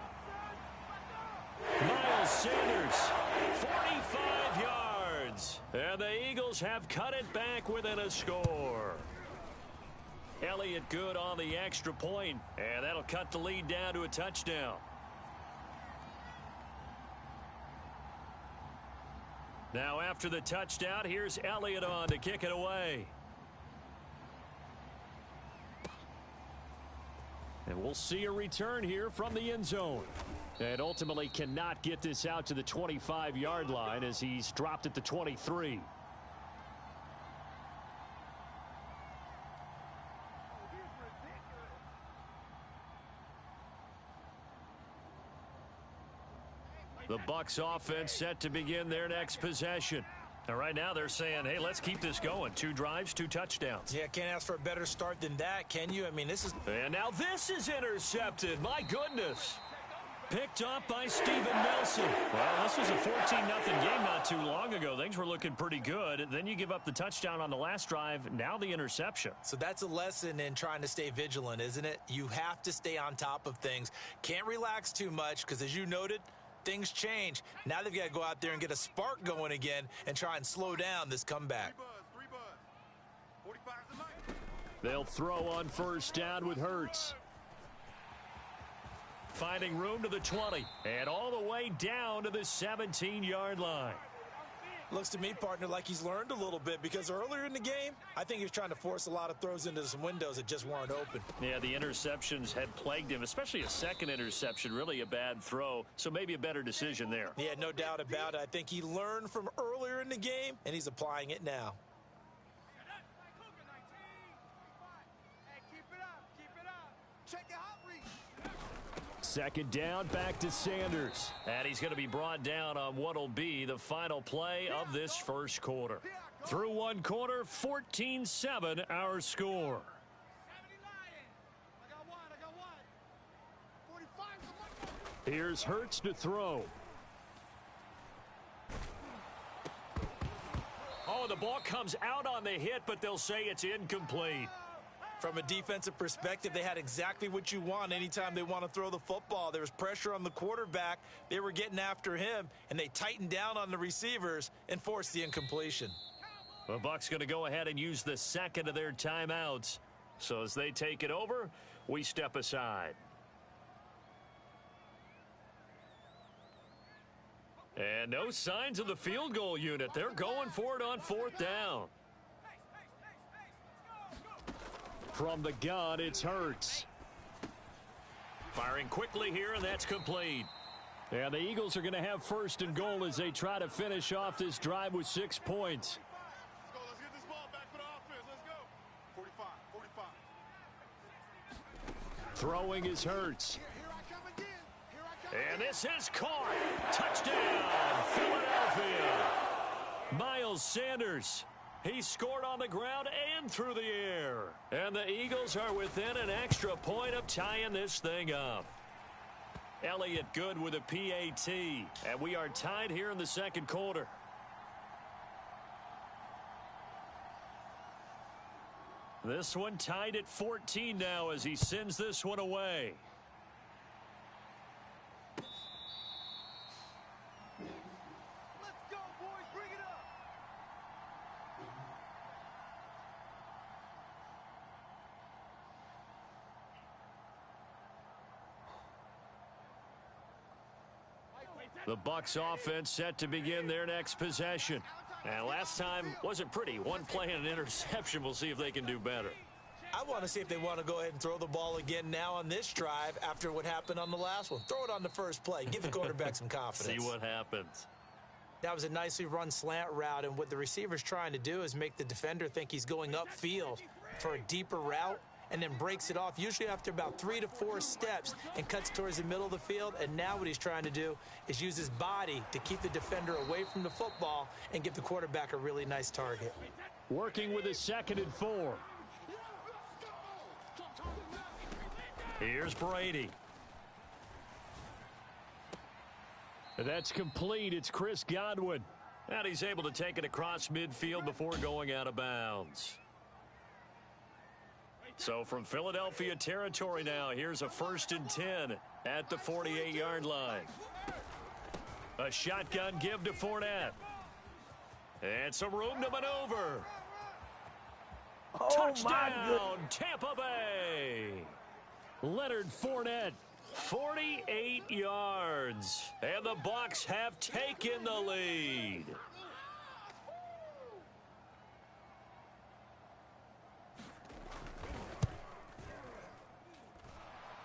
Miles Sanders, 45 yards. And the Eagles have cut it back within a score. Elliott good on the extra point, and that'll cut the lead down to a touchdown. Now after the touchdown, here's Elliott on to kick it away. And we'll see a return here from the end zone. And ultimately cannot get this out to the 25-yard line as he's dropped at the 23. The Bucs offense set to begin their next possession. And right now they're saying, hey, let's keep this going. 2 drives, 2 touchdowns. Yeah, can't ask for a better start than that, can you? I mean, this is... And now this is intercepted. My goodness. Picked up by Steven Nelson. Well, this was a 14-0 game not too long ago. Things were looking pretty good. Then you give up the touchdown on the last drive. Now the interception. So that's a lesson in trying to stay vigilant, isn't it? You have to stay on top of things. Can't relax too much because, as you noted, things change. Now they've got to go out there and get a spark going again and try and slow down this comeback. They'll throw on first down with Hurts. Finding room to the 20 and all the way down to the 17-yard line. Looks to me, partner, like he's learned a little bit because earlier in the game, I think he was trying to force a lot of throws into some windows that just weren't open. Yeah, the interceptions had plagued him, especially a second interception, really a bad throw, so maybe a better decision there. Yeah, no doubt about it. I think he learned from earlier in the game, and he's applying it now. Second down, back to Sanders. And he's going to be brought down on what will be the final play of this first quarter. Through one quarter, 14-7 our score. Here's Hurts to throw. Oh, the ball comes out on the hit, but they'll say it's incomplete. From a defensive perspective, they had exactly what you want anytime they want to throw the football. There was pressure on the quarterback. They were getting after him, and they tightened down on the receivers and forced the incompletion. The Bucs going to go ahead and use the second of their timeouts. So as they take it over, we step aside. And no signs of the field goal unit. They're going for it on fourth down. From the gun, it's Hurts. Firing quickly here, and that's complete. And the Eagles are going to have first and goal as they try to finish off this drive with 6 points. Let's go. Let's get this ball back for the offense. Let's go. 45. Throwing is Hurts. And this is caught. Touchdown, Philadelphia. Miles Sanders. He scored on the ground and through the air. And the Eagles are within an extra point of tying this thing up. Elliott good with a PAT. And we are tied here in the second quarter. This one tied at 14 now as he sends this one away. The Bucs offense set to begin their next possession. And last time wasn't pretty. One play and an interception. We'll see if they can do better. I want to see if they want to go ahead and throw the ball again now on this drive after what happened on the last one. Throw it on the first play. Give the quarterback some confidence. See what happens. That was a nicely run slant route, and what the receiver's trying to do is make the defender think he's going upfield for a deeper route, and then breaks it off, usually after about 3 to 4 steps, and cuts towards the middle of the field. And now what he's trying to do is use his body to keep the defender away from the football and give the quarterback a really nice target. Working with a 2nd and 4. Here's Brady. That's complete. It's Chris Godwin. And he's able to take it across midfield before going out of bounds. So from Philadelphia territory now, here's a 1st and 10 at the 48-yard line. A shotgun give to Fournette. And some room to maneuver. Oh, Touchdown, Tampa Bay. Leonard Fournette. 48 yards. And the Bucs have taken the lead.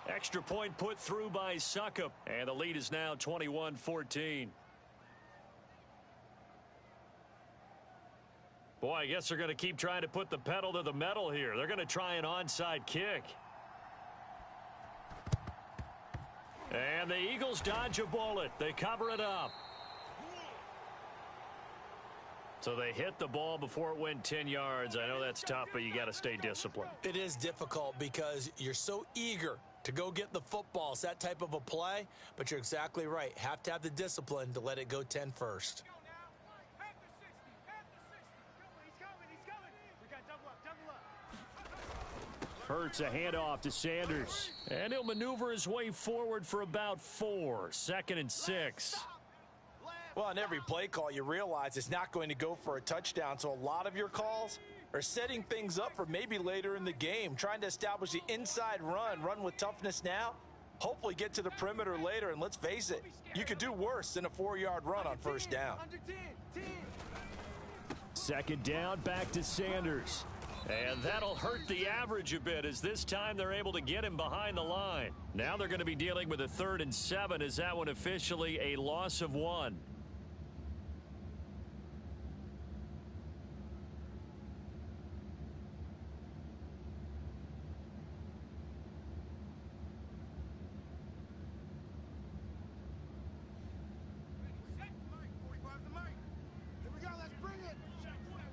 Extra point put through by Suckup. And the lead is now 21-14. Boy, I guess they're going to keep trying to put the pedal to the metal here. They're going to try an onside kick. And the Eagles dodge a bullet. They cover it up. So they hit the ball before it went 10 yards. I know that's tough, but you got to stay disciplined. It is difficult because you're so eager to go get the football. It's that type of a play, but you're exactly right. Have to have the discipline to let it go 10 first. Hurts a handoff to Sanders. And he'll maneuver his way forward for about 4. 2nd and 6. Well, on every play call, you realize it's not going to go for a touchdown. So a lot of your calls are setting things up for maybe later in the game, trying to establish the inside run with toughness now, hopefully get to the perimeter later. And let's face it, you could do worse than a 4-yard run on 1st down. 2nd down, back to Sanders. And that'll hurt the average a bit, as this time they're able to get him behind the line. Now they're going to be dealing with a 3rd and 7. Is that one officially a loss of 1? Here we go, let's bring it.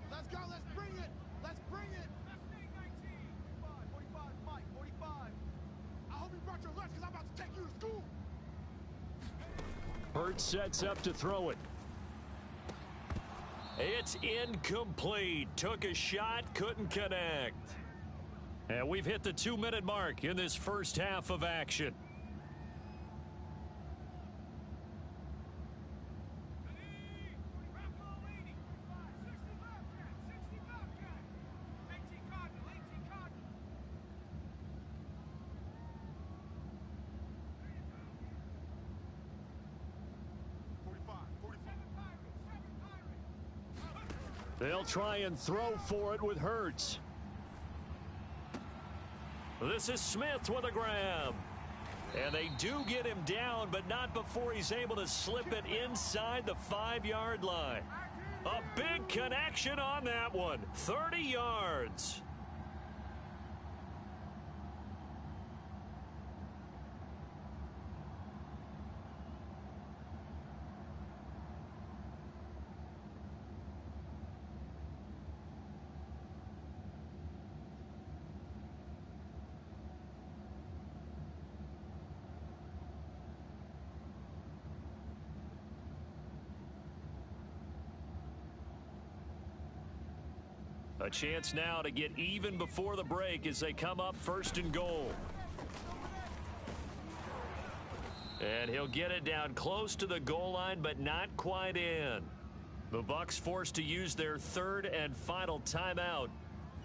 Let's go, let's bring it. Let's bring it. 45, Mike, 45. I hope you brought your lunch because I'm about to take you to school. Hurts sets up to throw it. It's incomplete. Took a shot, couldn't connect. And we've hit the 2-minute mark in this first half of action. They'll try and throw for it with Hurts. This is Smith with a grab. And they do get him down, but not before he's able to slip it inside the 5-yard line. A big connection on that one. 30 yards. A chance now to get even before the break as they come up 1st and goal. And he'll get it down close to the goal line, but not quite in. The Bucs forced to use their 3rd and final timeout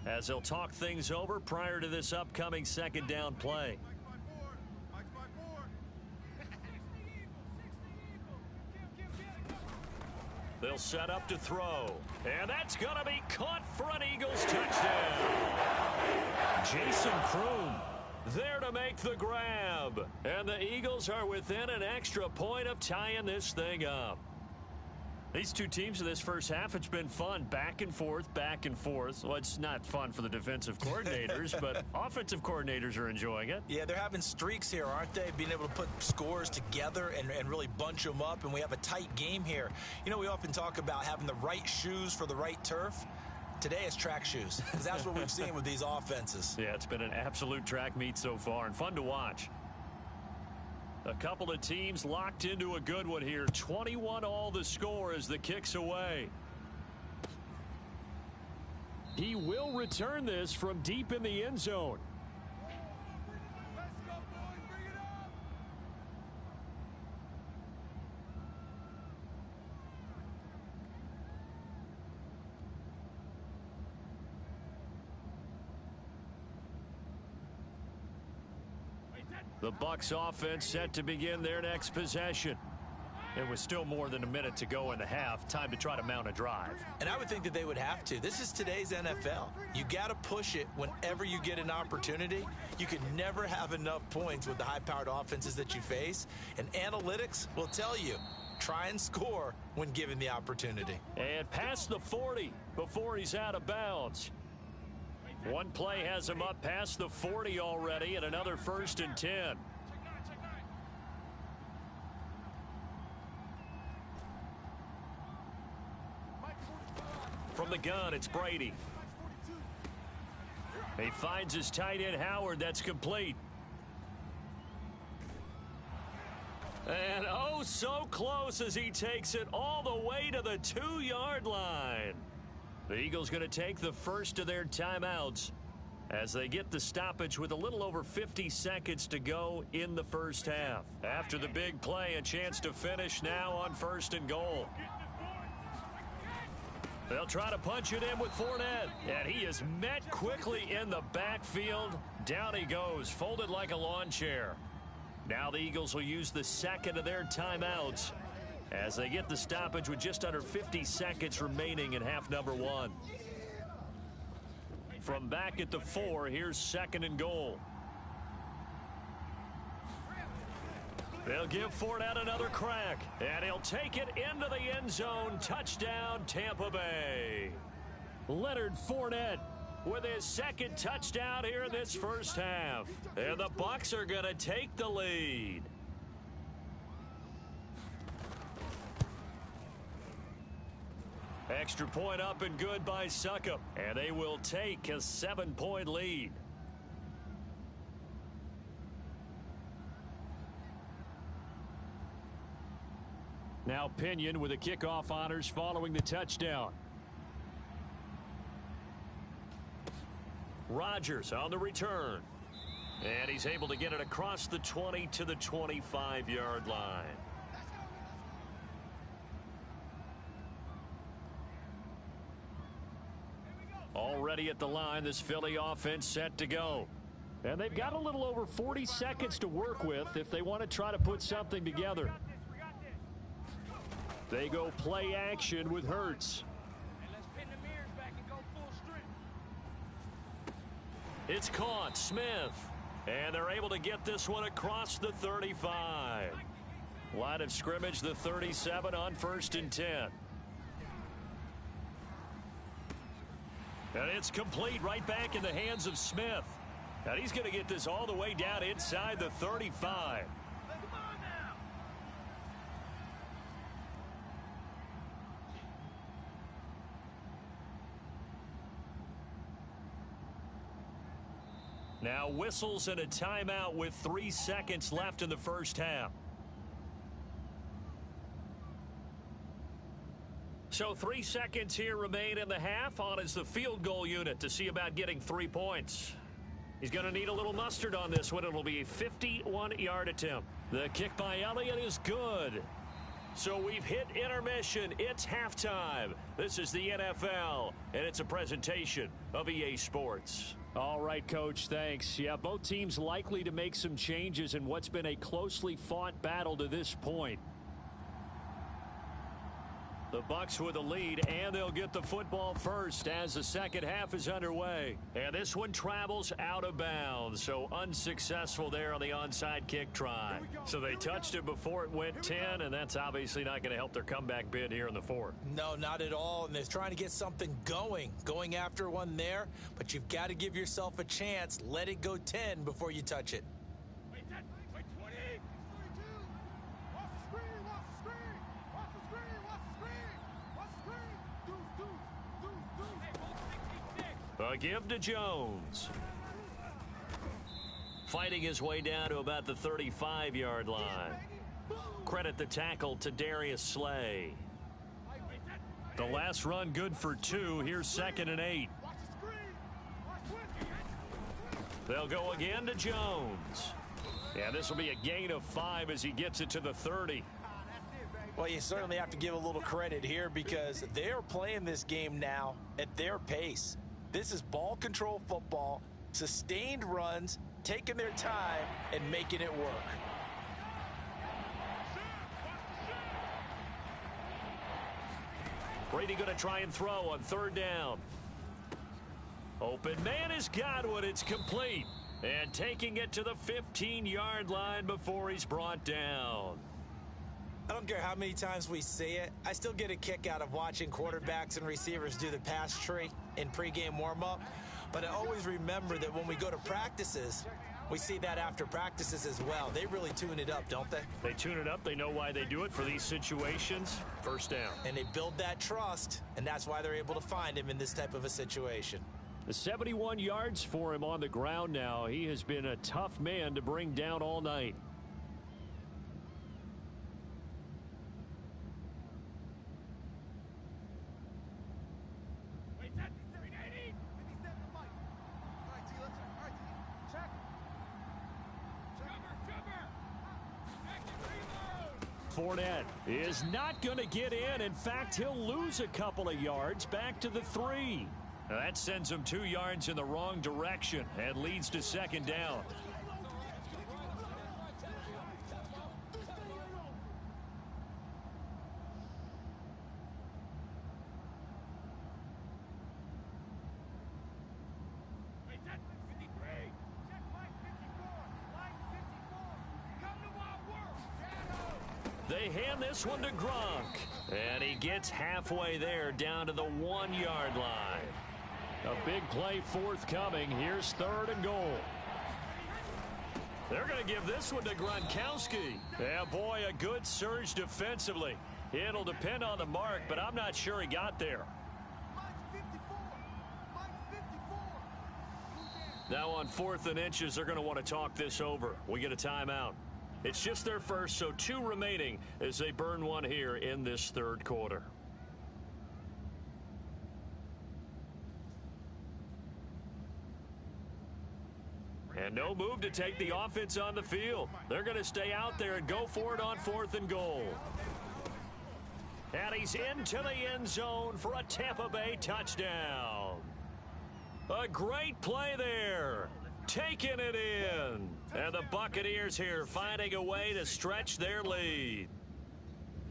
as they'll talk things over prior to this upcoming 2nd down play. They'll set up to throw. And that's going to be caught for an Eagles touchdown. Jason Kroon there to make the grab. And the Eagles are within an extra point of tying this thing up. These two teams in this first half, it's been fun. Back and forth, back and forth. Well, it's not fun for the defensive coordinators, but offensive coordinators are enjoying it. Yeah, they're having streaks here, aren't they? Being able to put scores together and really bunch them up, and we have a tight game here. You know, we often talk about having the right shoes for the right turf. Today is track shoes, because that's what we've seen with these offenses. Yeah, it's been an absolute track meet so far and fun to watch. A couple of teams locked into a good one here. 21 all the score as the kick's away. He will return this from deep in the end zone. Let's go, boys. Bring it up. The Bucs offense set to begin their next possession. It was still more than a minute to go in the half. Time to try to mount a drive. And I would think that they would have to. This is today's NFL. You got to push it whenever you get an opportunity. You can never have enough points with the high-powered offenses that you face. And analytics will tell you, try and score when given the opportunity. And past the 40 before he's out of bounds. One play has him up past the 40 already, and another 1st and 10. From the gun, it's Brady. He finds his tight end Howard. That's complete. And oh, so close as he takes it all the way to the 2-yard line. The Eagles going to take the first of their timeouts as they get the stoppage with a little over 50 seconds to go in the first half. After the big play, a chance to finish now on 1st and goal. They'll try to punch it in with Fournette, and he is met quickly in the backfield. Down he goes, folded like a lawn chair. Now the Eagles will use the second of their timeouts as they get the stoppage with just under 50 seconds remaining in half number 1. From back at the 4, here's 2nd and goal. They'll give Fournette another crack, and he'll take it into the end zone. Touchdown, Tampa Bay. Leonard Fournette with his 2nd touchdown here in this first half. And the Bucs are going to take the lead. Extra point up and good by Succop, and they will take a 7-point lead. Now Pinion with the kickoff honors following the touchdown. Rodgers on the return. And he's able to get it across the 20 to the 25-yard line. Already at the line, this Philly offense set to go. And they've got a little over 40 seconds to work with if they want to try to put something together. They go play action with Hurts. It's caught, Smith. And they're able to get this one across the 35. Line of scrimmage, the 37 on 1st and 10. And it's complete right back in the hands of Smith. And he's going to get this all the way down inside the 35. Now whistles and a timeout with 3 seconds left in the first half. So 3 seconds here remain in the half. On is the field goal unit to see about getting 3 points. He's going to need a little mustard on this one. It'll be a 51-yard attempt. The kick by Elliott is good. So we've hit intermission. It's halftime. This is the NFL, and it's a presentation of EA Sports. All right, Coach, thanks. Yeah, both teams likely to make some changes in what's been a closely fought battle to this point. The Bucs with the lead, and they'll get the football first as the second half is underway. And this one travels out of bounds, so unsuccessful there on the onside kick try. So they touched it before it went 10, and that's obviously not going to help their comeback bid here in the 4th. No, not at all, and they're trying to get something going after one there, but you've got to give yourself a chance. Let it go 10 before you touch it. Wait, 20. Watch the screen. Watch the screen. Watch the screen. Watch the screen. Deuce. A give to Jones. Fighting his way down to about the 35-yard line. Credit the tackle to Darius Slay. The last run good for 2. Here's 2nd and 8. They'll go again to Jones. Yeah, this will be a gain of 5 as he gets it to the 30. Well, you certainly have to give a little credit here because they're playing this game now at their pace. This is ball control football, sustained runs, taking their time and making it work. Brady going to try and throw on 3rd down. Open man is Godwin. It's complete. And taking it to the 15-yard line before he's brought down. I don't care how many times we say it, I still get a kick out of watching quarterbacks and receivers do the pass tree in pregame warm-up. But I always remember that when we go to practices, we see that after practices as well. They really tune it up, don't they? They tune it up. They know why they do it for these situations. 1st down. And they build that trust, and that's why they're able to find him in this type of a situation. The 71 yards for him on the ground now. He has been a tough man to bring down all night. Fournette is not going to get in. In fact, he'll lose a couple of yards back to the 3. Now that sends him 2 yards in the wrong direction and leads to 2nd down. They hand this one to Gronk. And he gets halfway there down to the 1-yard line. A big play forthcoming. Here's 3rd and goal. They're going to give this one to Gronkowski. Yeah, boy, a good surge defensively. It'll depend on the mark, but I'm not sure he got there. Now on 4th and inches, they're going to want to talk this over. We get a timeout. It's just their first, so 2 remaining as they burn one here in this 3rd quarter. And no move to take the offense on the field. They're going to stay out there and go for it on 4th and goal. And he's into the end zone for a Tampa Bay touchdown. A great play there. Taking it in. And the Buccaneers here finding a way to stretch their lead.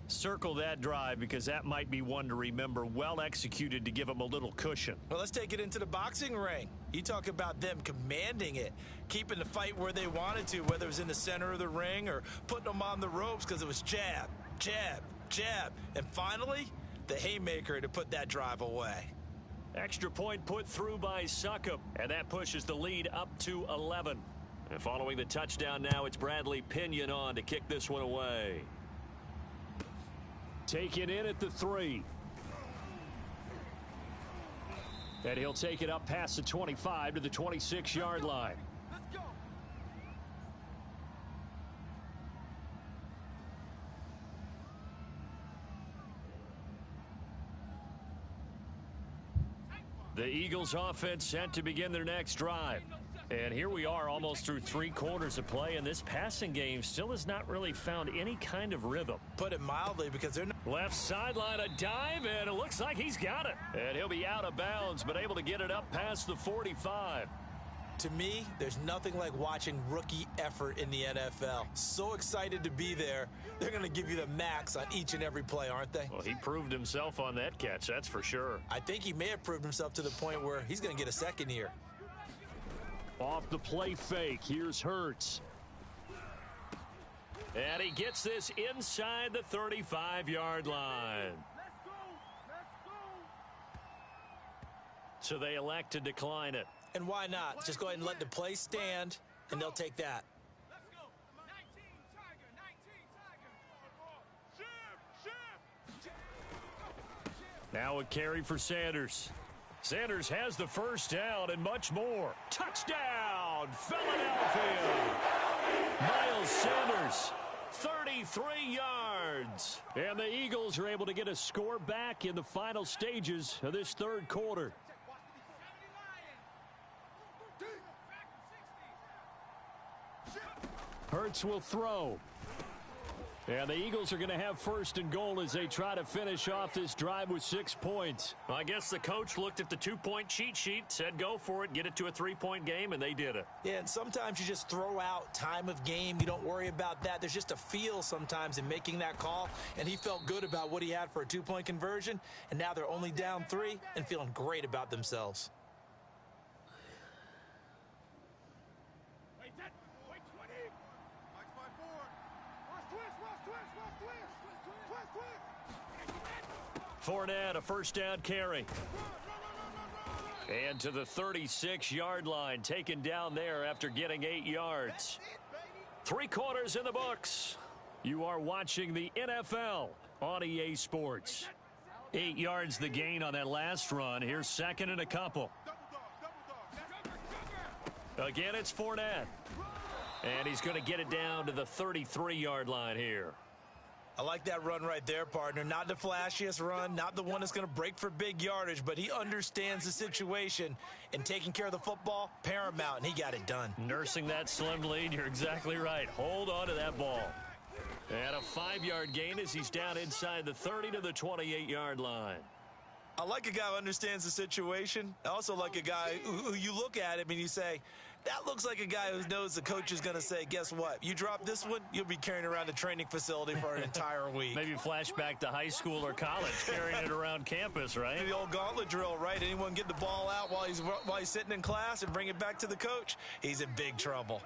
Circle that drive because that might be one to remember. Well executed to give them a little cushion. Well, let's take it into the boxing ring. You talk about them commanding it, keeping the fight where they wanted to, whether it was in the center of the ring or putting them on the ropes because it was jab, jab, jab. And finally, the haymaker to put that drive away. Extra point put through by Succop, and that pushes the lead up to 11. And following the touchdown now, it's Bradley Pinion on to kick this one away. Taken in at the 3. And he'll take it up past the 25 to the 26-yard line. Let's go. The Eagles offense set to begin their next drive. And here we are almost through 3 quarters of play, and this passing game still has not really found any kind of rhythm. Put it mildly because they're not. Left sideline, a dive, and it looks like he's got it. And he'll be out of bounds, but able to get it up past the 45. To me, there's nothing like watching rookie effort in the NFL. So excited to be there. They're going to give you the max on each and every play, aren't they? Well, he proved himself on that catch, that's for sure. I think he may have proved himself to the point where he's going to get a second here. Off the play fake, here's Hurts. And he gets this inside the 35-yard line. So they elect to decline it. And why not? Just go ahead and let the play stand, and they'll take that. Let's go. 19 Tiger, 19 Tiger. Now a carry for Sanders. Sanders has the first down and much more. Touchdown, Philadelphia! Miles Sanders, 33 yards. And the Eagles are able to get a score back in the final stages of this third quarter. Hurts will throw. And the Eagles are going to have first and goal as they try to finish off this drive with 6 points. Well, I guess the coach looked at the 2-point cheat sheet, said go for it, get it to a 3-point game, and they did it. Yeah, and sometimes you just throw out time of game. You don't worry about that. There's just a feel sometimes in making that call, and he felt good about what he had for a 2-point conversion, and now they're only down 3 and feeling great about themselves. Fournette, a first down carry. And to the 36-yard line, taken down there after getting 8 yards. 3 quarters in the books. You are watching the NFL on EA Sports. 8 yards the gain on that last run. Here's second and a couple. Again, it's Fournette. And he's going to get it down to the 33-yard line here. I like that run right there, partner. Not the flashiest run, not the one that's going to break for big yardage, but he understands the situation, and taking care of the football, paramount, and he got it done. Nursing that slim lead, you're exactly right. Hold on to that ball. And a 5-yard gain as he's down inside the 30 to the 28-yard line. I like a guy who understands the situation. I also like a guy who you look at him and you say, that looks like a guy who knows the coach is going to say, guess what? You drop this one, you'll be carrying around the training facility for an entire week. Maybe flashback to high school or college, carrying it around campus, right? The old gauntlet drill, right? Anyone get the ball out while he's sitting in class and bring it back to the coach? He's in big trouble.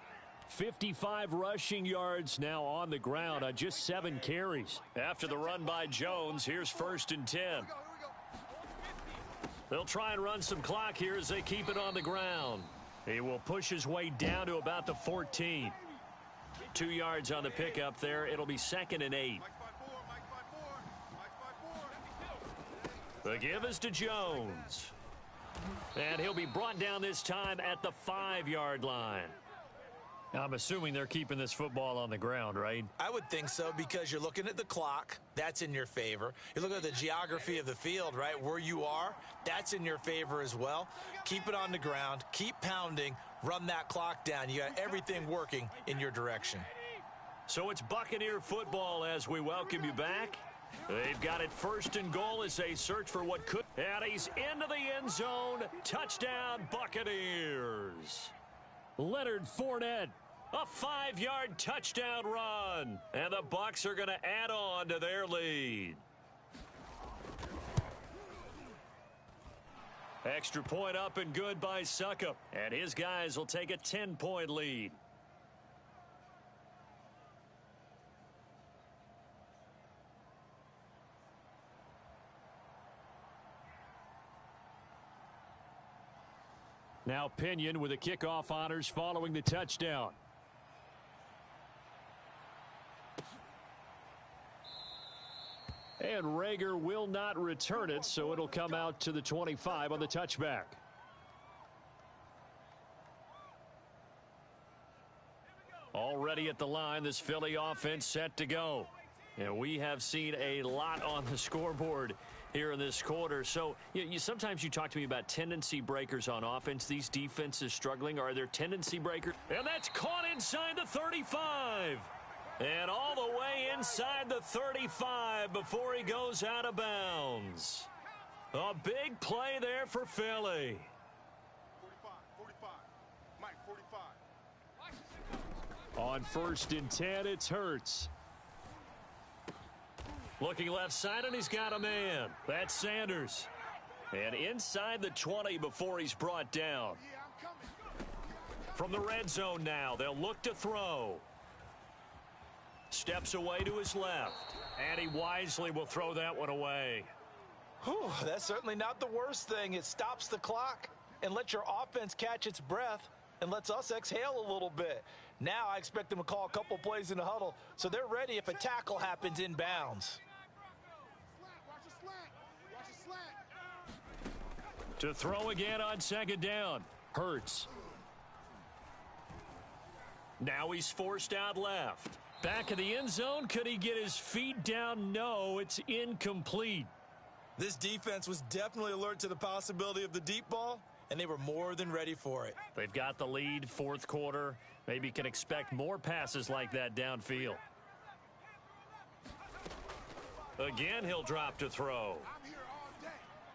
55 rushing yards now on the ground on just 7 carries. After the run by Jones, here's first and 10. They'll try and run some clock here as they keep it on the ground. He will push his way down to about the 14. 2 yards on the pickup there. It'll be second and 8. The give is to Jones. And he'll be brought down this time at the 5-yard line. I'm assuming they're keeping this football on the ground, right? I would think so, because you're looking at the clock. That's in your favor. You're looking at the geography of the field, right? Where you are, that's in your favor as well. Keep it on the ground. Keep pounding. Run that clock down. You got everything working in your direction. So it's Buccaneer football as we welcome you back. They've got it first and goal as they search for what could. And he's into the end zone. Touchdown, Buccaneers. Leonard Fournette. A 5-yard touchdown run. And the Bucs are going to add on to their lead. Extra point up and good by Suckup. And his guys will take a 10-point lead. Now Pinion with the kickoff honors following the touchdown. And Rager will not return it, so it'll come out to the 25 on the touchback. Already at the line, this Philly offense set to go. And we have seen a lot on the scoreboard here in this quarter. So sometimes you talk to me about tendency breakers on offense. These defenses struggling. Are there tendency breakers? And that's caught inside the 35. And all the way inside the 35 before he goes out of bounds. A big play there for Philly. 45. Mike, 45. On first and 10, it's Hurts. Looking left side, and he's got a man. That's Sanders. And inside the 20 before he's brought down. From the red zone now, they'll look to throw. Steps away to his left. And he wisely will throw that one away. Whew, that's certainly not the worst thing. It stops the clock and lets your offense catch its breath and lets us exhale a little bit. Now I expect them to call a couple plays in the huddle so they're ready if a tackle happens inbounds. To throw again on second down. Hurts. Now he's forced out left. Back in the end zone. Could he get his feet down? No, it's incomplete. This defense was definitely alert to the possibility of the deep ball, and they were more than ready for it. They've got the lead, fourth quarter. Maybe can expect more passes like that downfield. Again, he'll drop to throw. I'm here all day.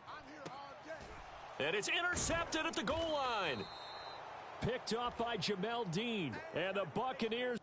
I'm here all day. And it's intercepted at the goal line. Picked off by Jamel Dean. And the Buccaneers